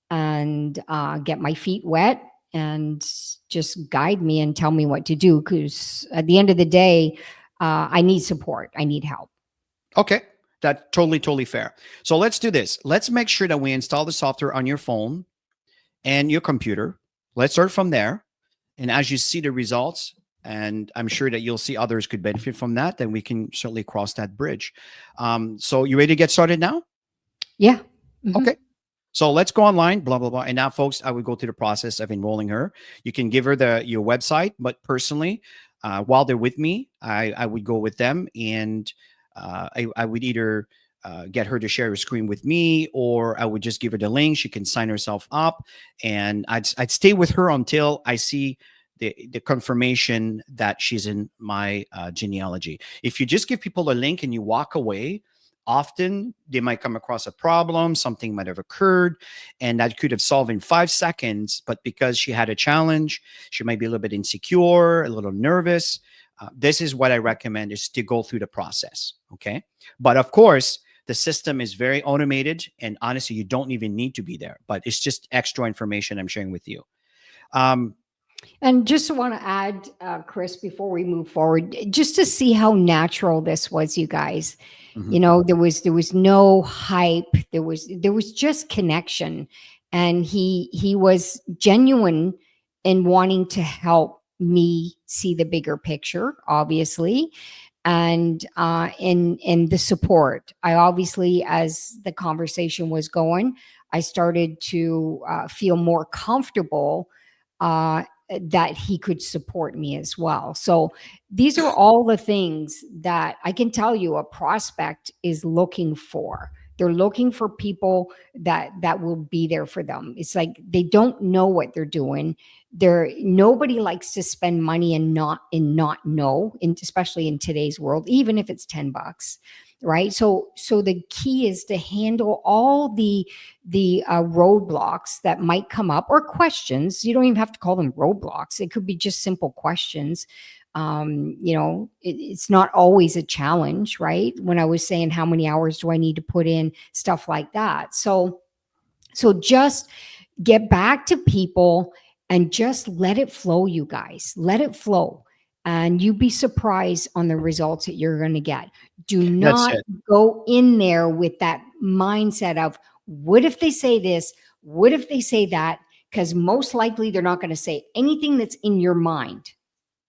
and get my feet wet and just guide me and tell me what to do. Because at the end of the day, I need support. I need help. Okay. That totally fair. So let's do this. Let's make sure that we install the software on your phone and your computer. Let's start from there. And as you see the results, and I'm sure that you'll see others could benefit from that, then we can certainly cross that bridge. So you ready to get started now? Yeah. Mhm. Okay. So let's go online, blah, blah, blah. And now, folks, I would go through the process of enrolling her. You can give her your website, but personally, while they're with me, I would go with them and I would either get her to share her screen with me, or I would just give her the link. She can sign herself up, and I'd stay with her until I see the confirmation that she's in my genealogy. If you just give people a link and you walk away, often they might come across a problem, something might have occurred, and that could have solved in 5 seconds. But because she had a challenge, she might be a little bit insecure, a little nervous. This is what I recommend, is to go through the process. Okay. But of course, the system is very automated, and honestly, you don't even need to be there, but it's just extra information I'm sharing with you. Um, And just want to add, Chris, before we move forward, just to see how natural this was, you guys. mhm. You know, there was no hype. There was just connection, and he was genuine in wanting to help me see the bigger picture, obviously, and in the support. I obviously, as the conversation was going, I started to feel more comfortable. That he could support me as well. So these are all the things that I can tell you a prospect is looking for. They're looking for people that will be there for them. It's like they don't know what they're doing. Nobody likes to spend money and not know, especially in today's world, even if it's $10, right? So the key is to handle all the roadblocks that might come up, or questions. You don't even have to call them roadblocks. It could be just simple questions. It's not always a challenge, right? When I was saying how many hours do I need to put in, stuff like that. So just get back to people and just let it flow, you guys. Let it flow. And you'd be surprised on the results that you're going to get. Do That's not it. go in there with that mindset of, what if they say this? What if they say that? Because most likely they're not going to say anything that's in your mind.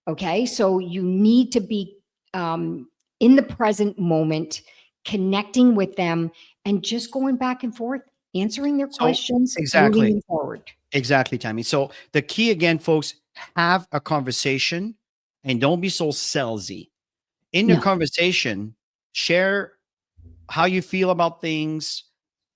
Okay. So you need to be in the present moment, connecting with them, and just going back and forth, answering their So questions, moving exactly, them forward. exactly, Tammy. So the key again, folks, have a conversation and don't be so salesy. In the No. conversation, share how you feel about things,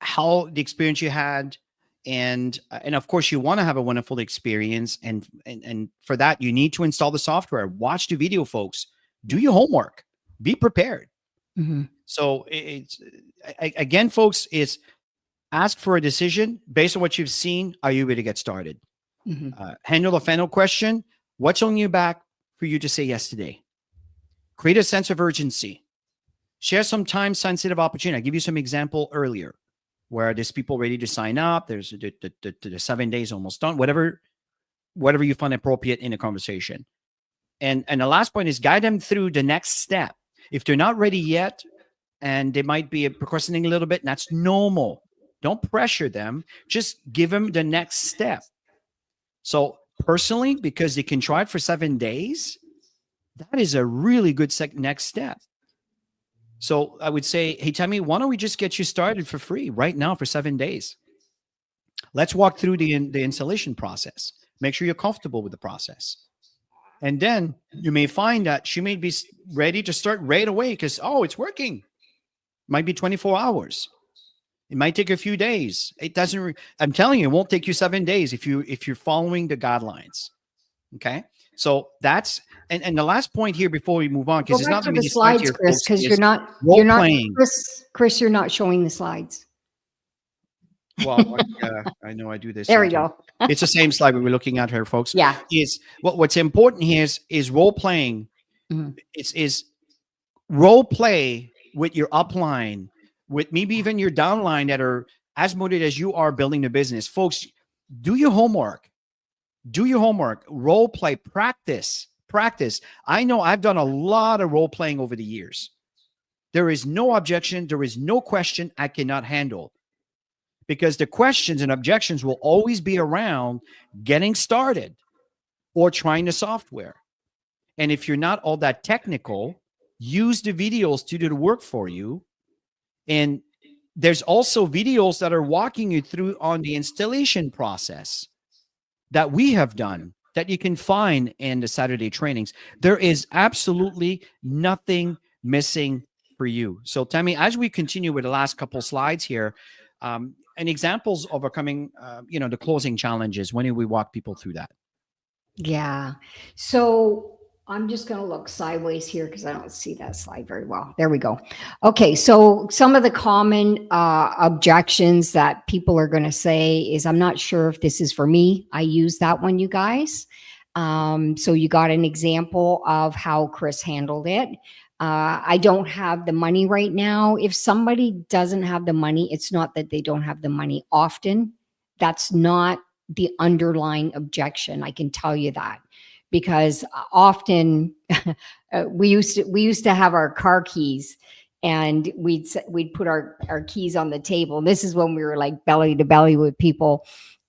how the experience you had, and of course you want to have a wonderful experience, and for that you need to install the software, watch the video, folks, do your homework, be prepared. Mhm. So again, folks, it's ask for a decision based on what you've seen. Are you ready to get started? Mhm. Handle the final question. What's holding you back for you to say yes today? Create a sense of urgency. Share some time sensitive opportunity. I give you some example earlier where there's people ready to sign up. There's the 7 days almost done. Whatever you find appropriate in a conversation. And the last point is guide them through the next step. If they're not ready yet and they might be procrastinating a little bit, that's normal. Don't pressure them. Just give them the next step. So personally, because they can try it for 7 days, that is a really good next step. So I would say, hey, Tammy, why don't we just get you started for free right now for 7 days? Let's walk through the installation process. Make sure you're comfortable with the process. And then you may find that she may be ready to start right away because, oh, it's working. Might be 24 hours. It might take a few days. It doesn't, I'm telling you, it won't take you 7 days if you're following the guidelines. Okay. So that's, and the last point here before we move on, Go because there's back not to that the many slides slides, here, Chris, folks, because you're is not, role playing. Chris, you're not showing the slides. Well, yeah, I know I do this There we sometimes. go. It's the same slide we were looking at here, folks. Yeah. Is what's important here is role playing. Mhm. Is role play with your upline, with maybe even your downline that are as motivated as you are building the business. Folks, do your homework. Do your homework. Role play. Practice. Practice. I know I've done a lot of role playing over the years. There is no objection. There is no question I cannot handle, because the questions and objections will always be around getting started or trying the software. And if you're not all that technical, use the videos to do the work for you. And there's also videos that are walking you through on the installation process that we have done that you can find in the Saturday trainings. There is absolutely nothing missing for you. So Tammy, as we continue with the last couple slides here, and examples of overcoming, the closing challenges, when do we walk people through that? Yeah. So I'm just going to look sideways here because I don't see that slide very well. There we go. Okay. So some of the common objections that people are going to say is, I'm not sure if this is for me. I use that one, you guys. So you got an example of how Chris handled it. I don't have the money right now. If somebody doesn't have the money, it's not that they don't have the money often. That's not the underlying objection. I can tell you that, because often we used to have our car keys, and we'd put our keys on the table. And this is when we were like belly to belly with people.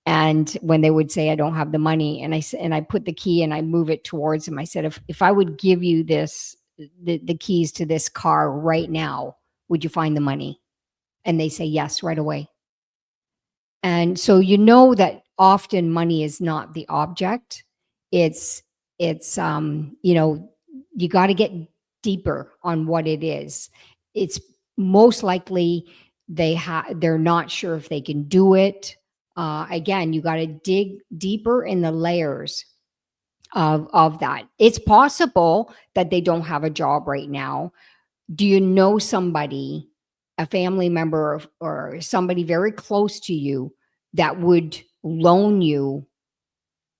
And when they would say, I don't have the money, and I put the key and I move it towards them. I said, if I would give you the keys to this car right now, would you find the money? And they say yes right away. And so you know that often money is not the object. It's you got to get deeper on what it is. It's most likely they're not sure if they can do it. Again, you got to dig deeper in the layers of that. It's possible that they don't have a job right now. Do you know somebody, a family member or somebody very close to you, that would loan you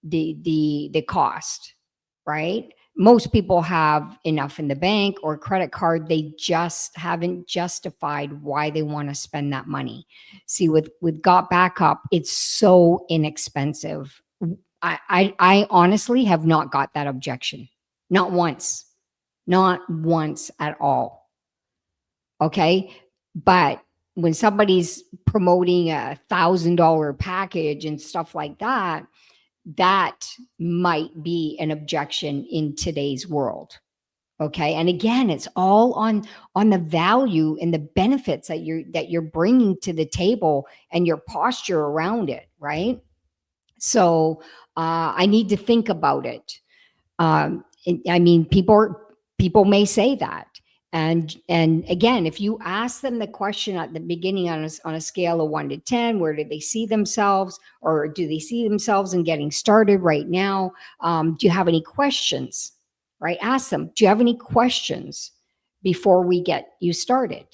the cost, right? Most people have enough in the bank or credit card. They just haven't justified why they want to spend that money. See, with Got Backup, it's so inexpensive. I honestly have not got that objection. Not once at all. Okay. But when somebody's promoting $1,000 package and stuff like that, that might be an objection in today's world. Okay. And again, it's all on the value and the benefits that you're bringing to the table and your posture around it. Right. So I need to think about it. I mean, people may say that. And again, if you ask them the question at the beginning on a scale of 1 to 10, where do they see themselves, or do they see themselves in getting started right now? Do you have any questions? Right? Ask them, do you have any questions before we get you started?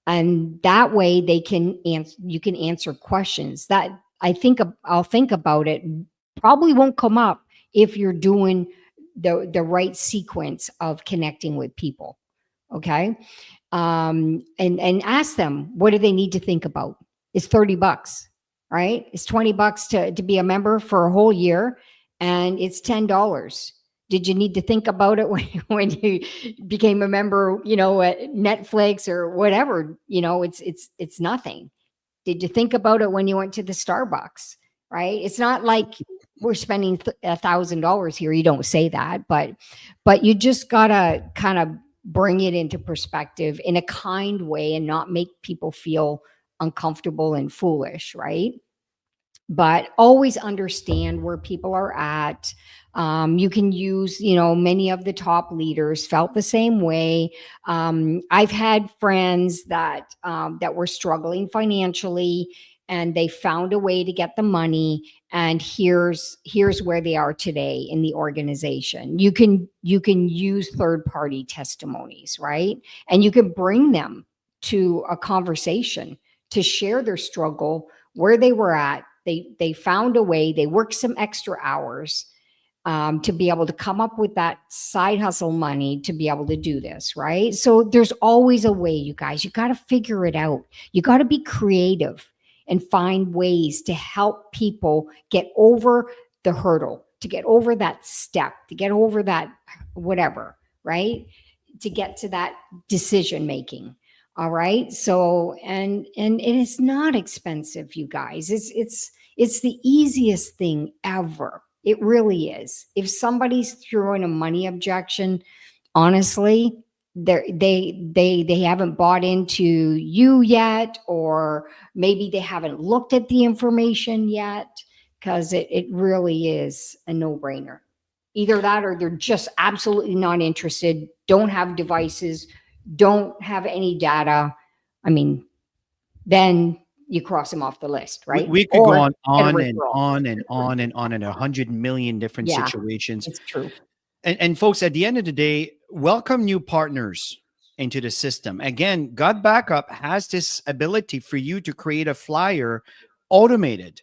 And that way you can answer questions that I'll think about it. Probably won't come up if you're doing the right sequence of connecting with people. Okay. And ask them, what do they need to think about? It's $30, right? It's $20 to be a member for a whole year, and it's $10. Did you need to think about it when you became a member, at Netflix or whatever? It's nothing. Did you think about it when you went to the Starbucks, right? It's not like we're spending $1,000 here. You don't say that, but you just gotta kind of bring it into perspective in a kind way and not make people feel uncomfortable and foolish, right? But always understand where people are at. You can use, many of the top leaders felt the same way. I've had friends that were struggling financially, and they found a way to get the money. And here's where they are today in the organization. You can use third-party testimonies, right? And you can bring them to a conversation to share their struggle where they were at. They found a way. They worked some extra hours to be able to come up with that side hustle money to be able to do this, right? So there's always a way, you guys. You got to figure it out. You got to be creative and find ways to help people get over the hurdle, to get over that step, to get over that whatever, right? To get to that decision making. All right. So and it is not expensive, you guys. It's the easiest thing ever. It really is. If somebody's throwing a money objection, honestly, they haven't bought into you yet, or maybe they haven't looked at the information yet, because it really is a no-brainer. Either that, or they're just absolutely not interested, don't have devices, don't have any data. I mean, then you cross them off the list, right? We could go on and referral. on and on and on in 100 million different Yeah. situations. It's true. And folks, at the end of the day, welcome new partners into the system. Again, God Backup has this ability for you to create a flyer automated.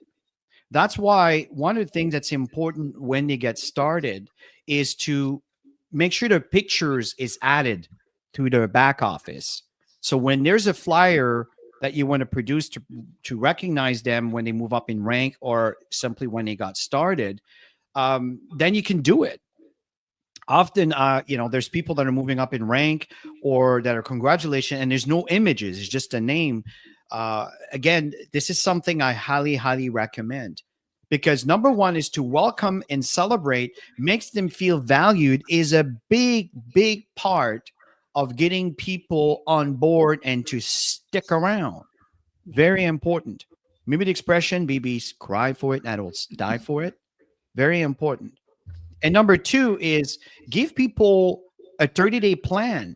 That's why one of the things that's important when they get started is to make sure the pictures is added to their back office. So when there's a flyer that you want to produce to recognize them when they move up in rank, or simply when they got started, then you can do it. Often, there's people that are moving up in rank or that are congratulations, and there's no images, it's just a name. Again, this is something I highly, highly recommend, because number one is to welcome and celebrate, makes them feel valued, is a big, big part of getting people on board and to stick around. Very important. Maybe the expression, babies cry for it, adults die for it. Very important. And number two is give people a 30-day plan.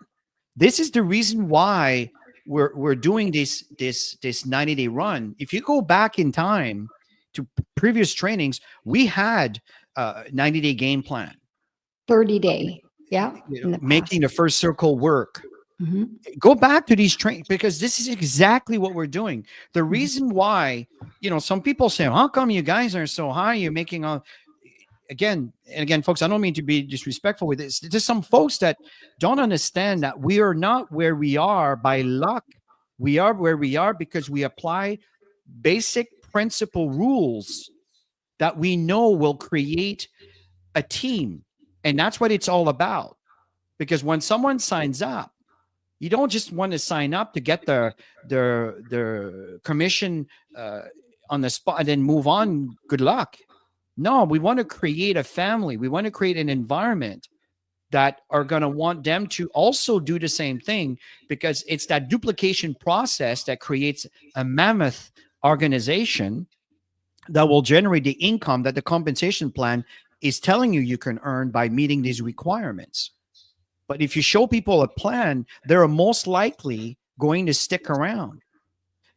This is the reason why we're doing this 90-day run. If you go back in time to previous trainings, we had a 90-day game plan. 30-day. Yeah. Making the first circle work. Mm-hmm. Go back to these trainings, because this is exactly what we're doing. The reason why, some people say, how come you guys are so high? You're making all... Again, folks, I don't mean to be disrespectful with this. There's some folks that don't understand that we are not where we are by luck. We are where we are because we apply basic principle rules that we know will create a team. And that's what it's all about. Because when someone signs up, you don't just want to sign up to get their commission on the spot and then move on. Good luck. No, we want to create a family. We want to create an environment that are going to want them to also do the same thing, because it's that duplication process that creates a mammoth organization that will generate the income that the compensation plan is telling you can earn by meeting these requirements. But if you show people a plan, they're most likely going to stick around.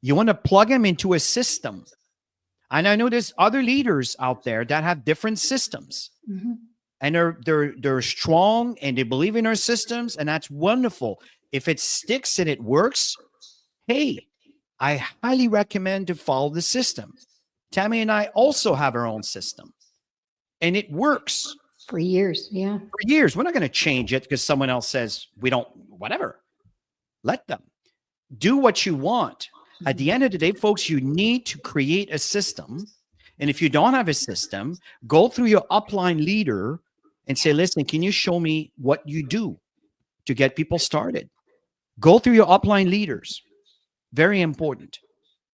You want to plug them into a system. And I know there's other leaders out there that have different systems, and they're strong and they believe in our systems, and that's wonderful. If it sticks and it works, hey, I highly recommend to follow the system. Tammy and I also have our own system, and it works for years. Yeah, for years. We're not going to change it because someone else says we don't. Whatever. Let them do what you want. At the end of the day, folks, you need to create a system. And if you don't have a system, go through your upline leader and say, listen, can you show me what you do to get people started? Go through your upline leaders. Very important.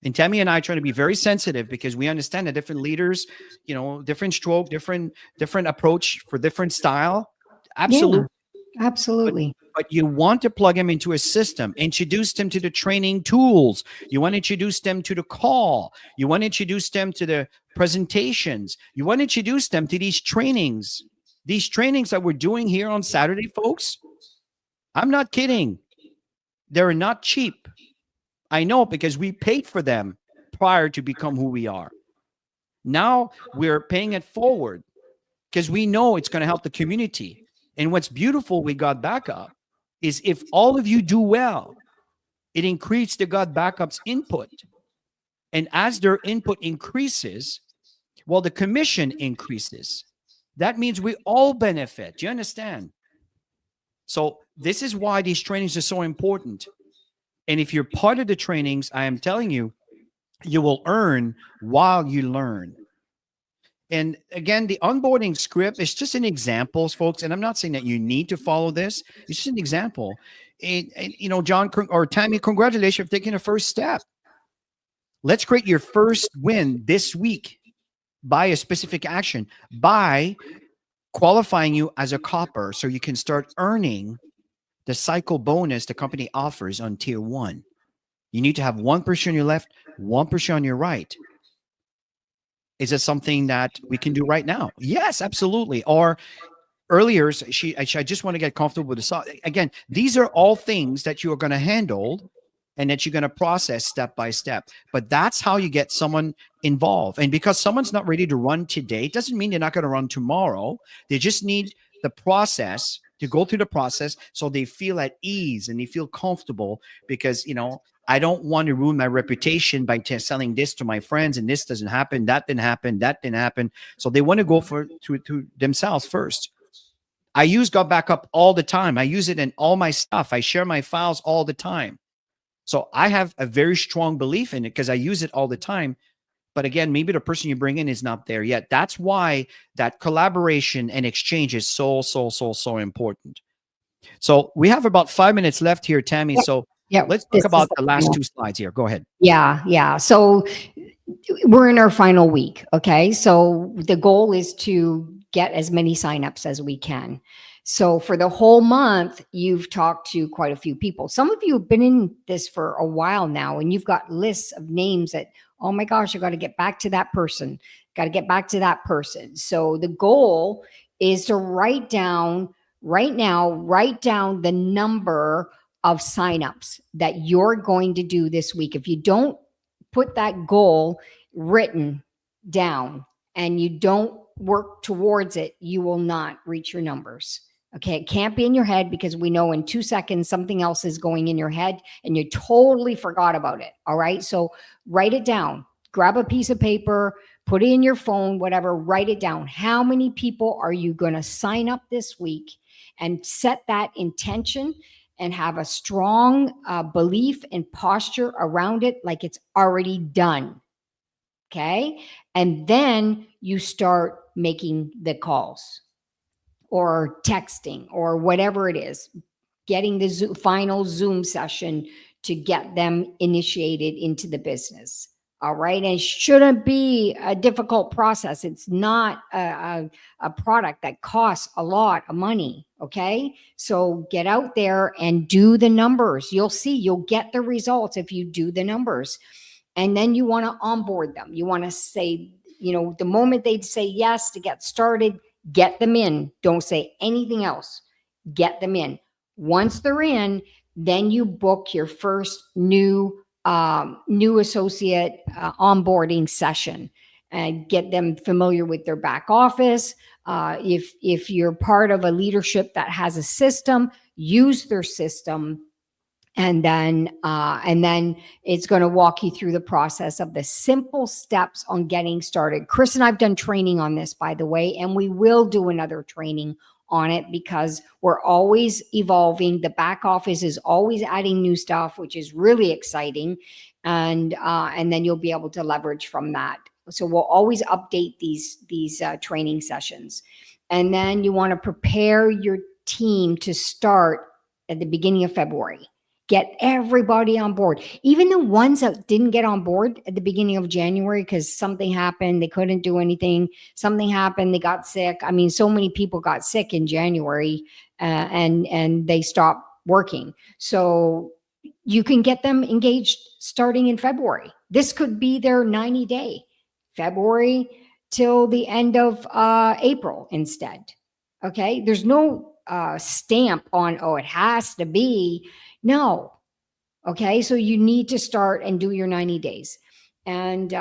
And Tammy and I try to be very sensitive, because we understand that different leaders, different stroke, different approach for different style. Absolutely. Yeah, absolutely. But you want to plug them into a system, introduce them to the training tools. You want to introduce them to the call. You want to introduce them to the presentations. You want to introduce them to these trainings that we're doing here on Saturday, folks. I'm not kidding. They're not cheap. I know, because we paid for them prior to become who we are. Now we're paying it forward because we know it's going to help the community. And what's beautiful with God Backup is if all of you do well, it increases the God Backup's input. And as their input increases, well, the commission increases. That means we all benefit. Do you understand? So this is why these trainings are so important. And if you're part of the trainings, I am telling you, you will earn while you learn. And again, the onboarding script is just an example, folks. And I'm not saying that you need to follow this. It's just an example. And John or Tammy, congratulations for taking the first step. Let's create your first win this week by a specific action, by qualifying you as a copper so you can start earning the cycle bonus the company offers on tier 1. You need to have 1% on your left, 1% on your right. Is it something that we can do right now? Yes, absolutely. Or earlier, I just want to get comfortable with the again. These are all things that you are going to handle and that you're going to process step by step. But that's how you get someone involved. And because someone's not ready to run today, it doesn't mean they're not going to run tomorrow. They just need the process to go through the process so they feel at ease and they feel comfortable because, I don't want to ruin my reputation by selling this to my friends and this doesn't happen, that didn't happen, that didn't happen. So they want to go to themselves first. I use God Backup all the time. I use it in all my stuff. I share my files all the time. So I have a very strong belief in it because I use it all the time. But again, maybe the person you bring in is not there yet. That's why that collaboration and exchange is so important. So we have about 5 minutes left here, Tammy. Yep. So Yep. let's talk about the last 2 slides here. Go ahead. Yeah. So we're in our final week. Okay. So the goal is to get as many signups as we can. So for the whole month, you've talked to quite a few people. Some of you have been in this for a while now, and you've got lists of names that, oh my gosh, I got to get back to that person. Got to get back to that person. So the goal is to write down the number of signups that you're going to do this week. If you don't put that goal written down and you don't work towards it, you will not reach your numbers. Okay, it can't be in your head because we know in 2 seconds something else is going in your head and you totally forgot about it. All right, so write it down. Grab a piece of paper, put it in your phone, whatever, write it down. How many people are you going to sign up this week? And set that intention and have a strong belief and posture around it like it's already done. Okay, and then you start making the calls or texting or whatever it is, getting the final Zoom session to get them initiated into the business. All right. And it shouldn't be a difficult process. It's not a product that costs a lot of money. Okay. So get out there and do the numbers. You'll see, you'll get the results if you do the numbers. And then you want to onboard them. You want to say, the moment they say yes to get started, get them in. Don't say anything else. Get them in. Once they're in, then you book your first new associate onboarding session and get them familiar with their back office. If you're part of a leadership that has a system, use their system. And then it's going to walk you through the process of the simple steps on getting started. Chris and I've done training on this, by the way, and we will do another training on it because we're always evolving. The back office is always adding new stuff, which is really exciting. And then you'll be able to leverage from that. So we'll always update these training sessions. And then you want to prepare your team to start at the beginning of February. Get everybody on board, even the ones that didn't get on board at the beginning of January because something happened, they couldn't do anything, something happened, they got sick. I mean, so many people got sick in January and they stopped working. So you can get them engaged starting in February. This could be their 90-day, February till the end of April instead. Okay, there's no stamp on, oh, it has to be. No. Okay. So you need to start and do your 90 days. And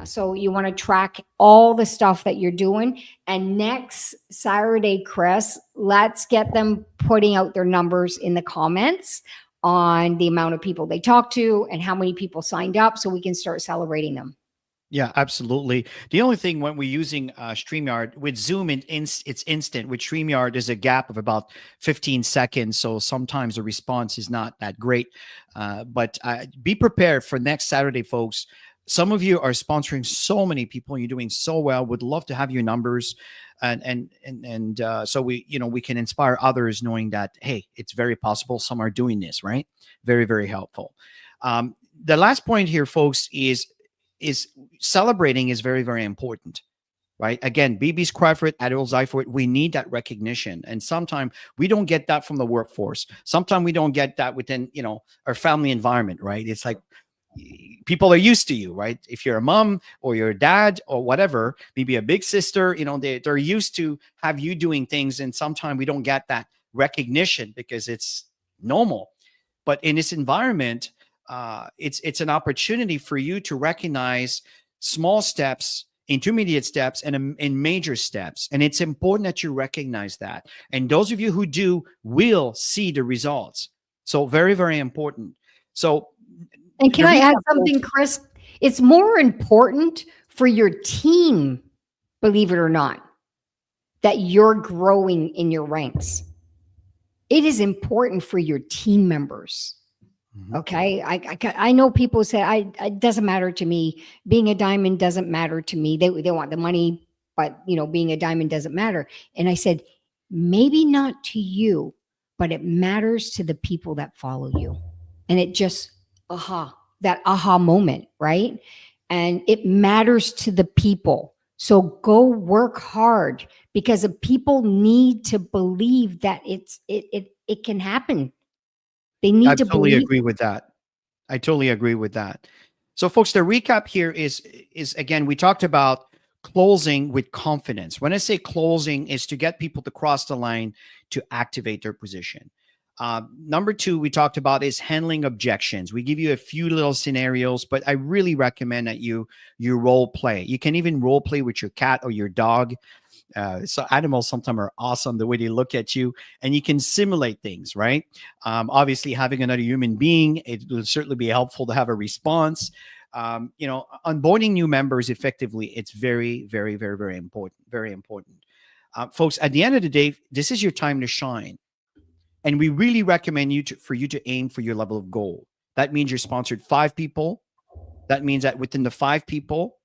so you want to track all the stuff that you're doing. And next Saturday, Chris, let's get them putting out their numbers in the comments on the amount of people they talk to and how many people signed up so we can start celebrating them. Yeah, absolutely. The only thing when we're using StreamYard with Zoom, it's instant. With StreamYard, there's a gap of about 15 seconds. So sometimes the response is not that great. But be prepared for next Saturday, folks. Some of you are sponsoring so many people and you're doing so well. Would love to have your numbers. And so we can inspire others knowing that, hey, it's very possible some are doing this, right? Very, very helpful. The last point here, folks, is celebrating is very, very important, right? Again, BB's cry for it, adults die for it. We need that recognition. And sometimes we don't get that from the workforce. Sometimes we don't get that within, our family environment, right? It's like people are used to you, right? If you're a mom or you're a dad or whatever, maybe a big sister, they're used to have you doing things. And sometimes we don't get that recognition because it's normal. But in this environment, it's an opportunity for you to recognize small steps, intermediate steps, and major steps. And it's important that you recognize that. And those of you who do will see the results. So very, very important. So, and can I add something, Chris? It's more important for your team, believe it or not, that you're growing in your ranks. It is important for your team members. Okay. I know people say, it doesn't matter to me. Being a diamond doesn't matter to me. They want the money, but being a diamond doesn't matter. And I said, maybe not to you, but it matters to the people that follow you. And it just, that aha moment, right? And it matters to the people. So go work hard because the people need to believe that it can happen. They need to believe. I totally agree with that. So folks, the recap here is again, we talked about closing with confidence. When I say closing is to get people to cross the line to activate their position. Number 2, we talked about is handling objections. We give you a few little scenarios, but I really recommend that you role play. You can even role play with your cat or your dog. So animals sometimes are awesome the way they look at you, and you can simulate things, right? Obviously, having another human being, it will certainly be helpful to have a response. Onboarding new members effectively, it's very, very, very, very important. Very important. Folks, at the end of the day, this is your time to shine. And we really recommend for you to aim for your level of goal. That means you're sponsored 5 people. That means that within the 5 people,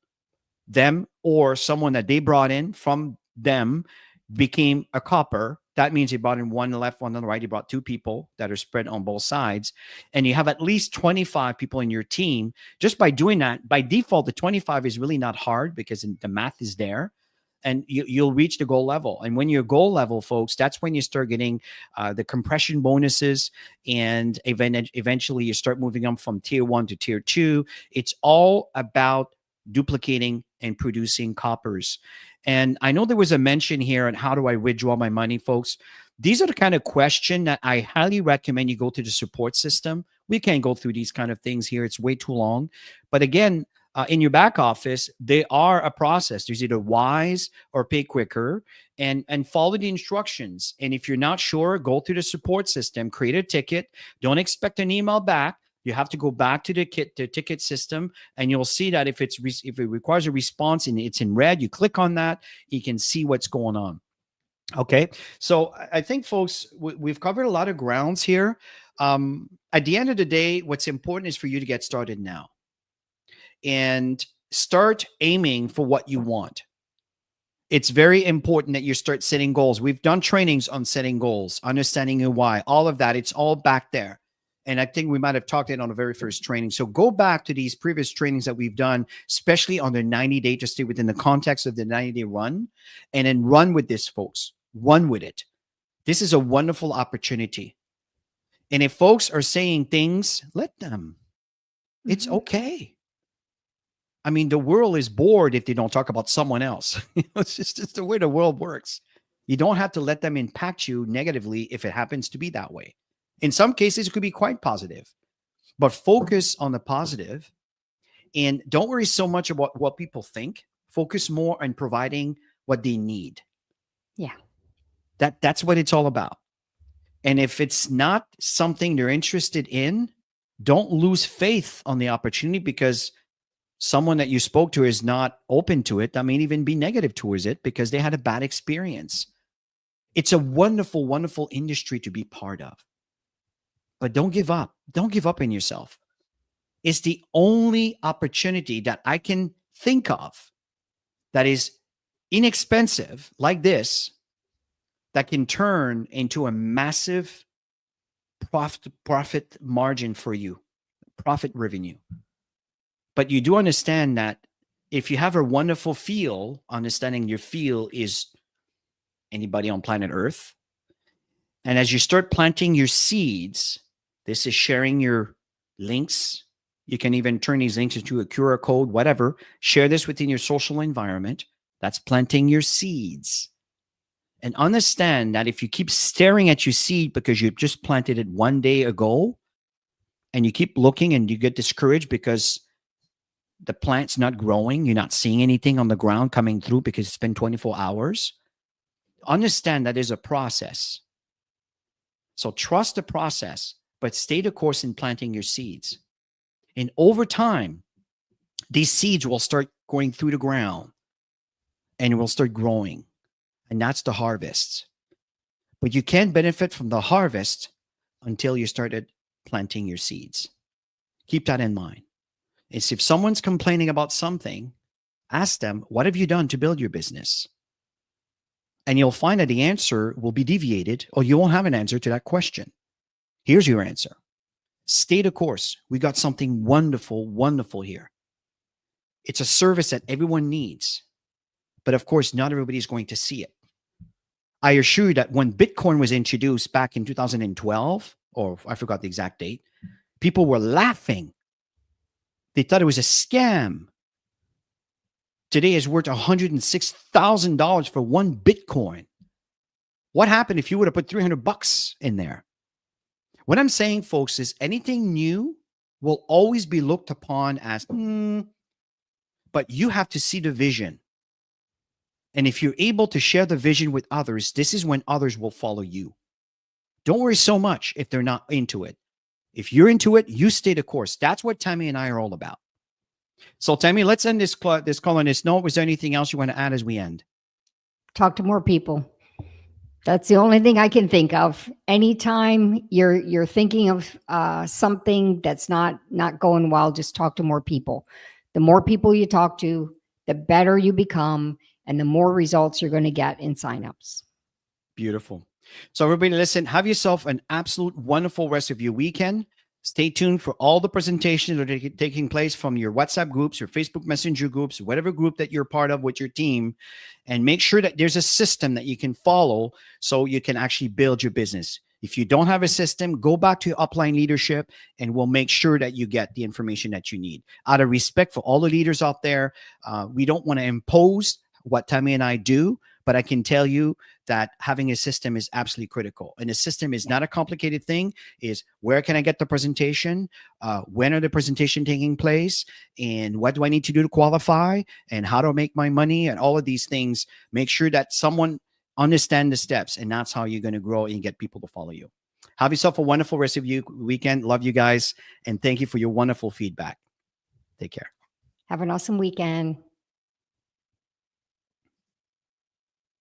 them or someone that they brought in from them became a copper. That means you brought in one on the left, one on the right. You brought 2 people that are spread on both sides. And you have at least 25 people in your team. Just by doing that, by default, the 25 is really not hard because the math is there. And you'll reach the goal level. And when you're goal level, folks, that's when you start getting the compression bonuses. And eventually you start moving them from tier 1 to tier 2. It's all about duplicating and producing coppers. And I know there was a mention here on how do I withdraw my money, folks. These are the kind of questions that I highly recommend you go to the support system. We can't go through these kind of things here. It's way too long. But again, in your back office, they are a process. There's either WISE or Pay Quicker, and follow the instructions. And if you're not sure, go through the support system, create a ticket. Don't expect an email back. You have to go back to the ticket system, and you'll see that if it requires a response and it's in red, you click on that, you can see what's going on. Okay, so I think, folks, we've covered a lot of grounds here. At the end of the day, what's important is for you to get started now and start aiming for what you want. It's very important that you start setting goals. We've done trainings on setting goals, understanding your why, all of that. It's all back there. And I think we might have talked it on the very first training. So go back to these previous trainings that we've done, especially on the 90-day, to stay within the context of the 90-day run, and then run with this, folks. Run with it. This is a wonderful opportunity. And if folks are saying things, let them. It's okay. I mean, the world is bored if they don't talk about someone else. It's just the way the world works. You don't have to let them impact you negatively if it happens to be that way. In some cases, it could be quite positive, but focus on the positive and don't worry so much about what people think. Focus more on providing what they need. Yeah. That's what it's all about. And if it's not something they're interested in, don't lose faith on the opportunity because someone that you spoke to is not open to it. That may even be negative towards it because they had a bad experience. It's a wonderful, wonderful industry to be part of. But don't give up. Don't give up in yourself. It's the only opportunity that I can think of that is inexpensive like this, that can turn into a massive profit margin for you, profit revenue. But you do understand that if you have a wonderful feel, understanding your feel is anybody on planet Earth. And as you start planting your seeds, this is sharing your links. You can even turn these links into a QR code, whatever. Share this within your social environment. That's planting your seeds. And understand that if you keep staring at your seed because you've just planted it one day ago, and you keep looking and you get discouraged because the plant's not growing, you're not seeing anything on the ground coming through because it's been 24 hours, understand that there's a process. So trust the process, but stay the course in planting your seeds. And over time, these seeds will start going through the ground and will start growing. And that's the harvest. But you can't benefit from the harvest until you started planting your seeds. Keep that in mind. It's if someone's complaining about something, ask them, what have you done to build your business? And you'll find that the answer will be deviated, or you won't have an answer to that question. Here's your answer. Stay the course. We got something wonderful, wonderful here. It's a service that everyone needs. But of course, not everybody is going to see it. I assure you that when Bitcoin was introduced back in 2012, or I forgot the exact date, people were laughing. They thought it was a scam. Today is worth $106,000 for one Bitcoin. What happened if you would have put $300 in there? What I'm saying, folks, is anything new will always be looked upon as, but you have to see the vision. And if you're able to share the vision with others, this is when others will follow you. Don't worry so much if they're not into it. If you're into it, you stay the course. That's what Tammy and I are all about. So Tammy, let's end this call on this note. Was there anything else you want to add as we end? Talk to more people. That's the only thing I can think of. Anytime you're thinking of something that's not going well, just talk to more people. The more people you talk to, the better you become, and the more results you're going to get in signups. Beautiful. So everybody listen, have yourself an absolute wonderful rest of your weekend. Stay tuned for all the presentations that are taking place from your WhatsApp groups, your Facebook Messenger groups, whatever group that you're part of with your team. And make sure that there's a system that you can follow so you can actually build your business. If you don't have a system, go back to your upline leadership and we'll make sure that you get the information that you need. Out of respect for all the leaders out there, we don't want to impose what Tammy and I do, but I can tell you that having a system is absolutely critical. And a system is not a complicated thing. Is where can I get the presentation? When are the presentation taking place? And what do I need to do to qualify? And how do I make my money? And all of these things. Make sure that someone understand the steps, and that's how you're going to grow and get people to follow you. Have yourself a wonderful rest of your weekend. Love you guys. And thank you for your wonderful feedback. Take care. Have an awesome weekend.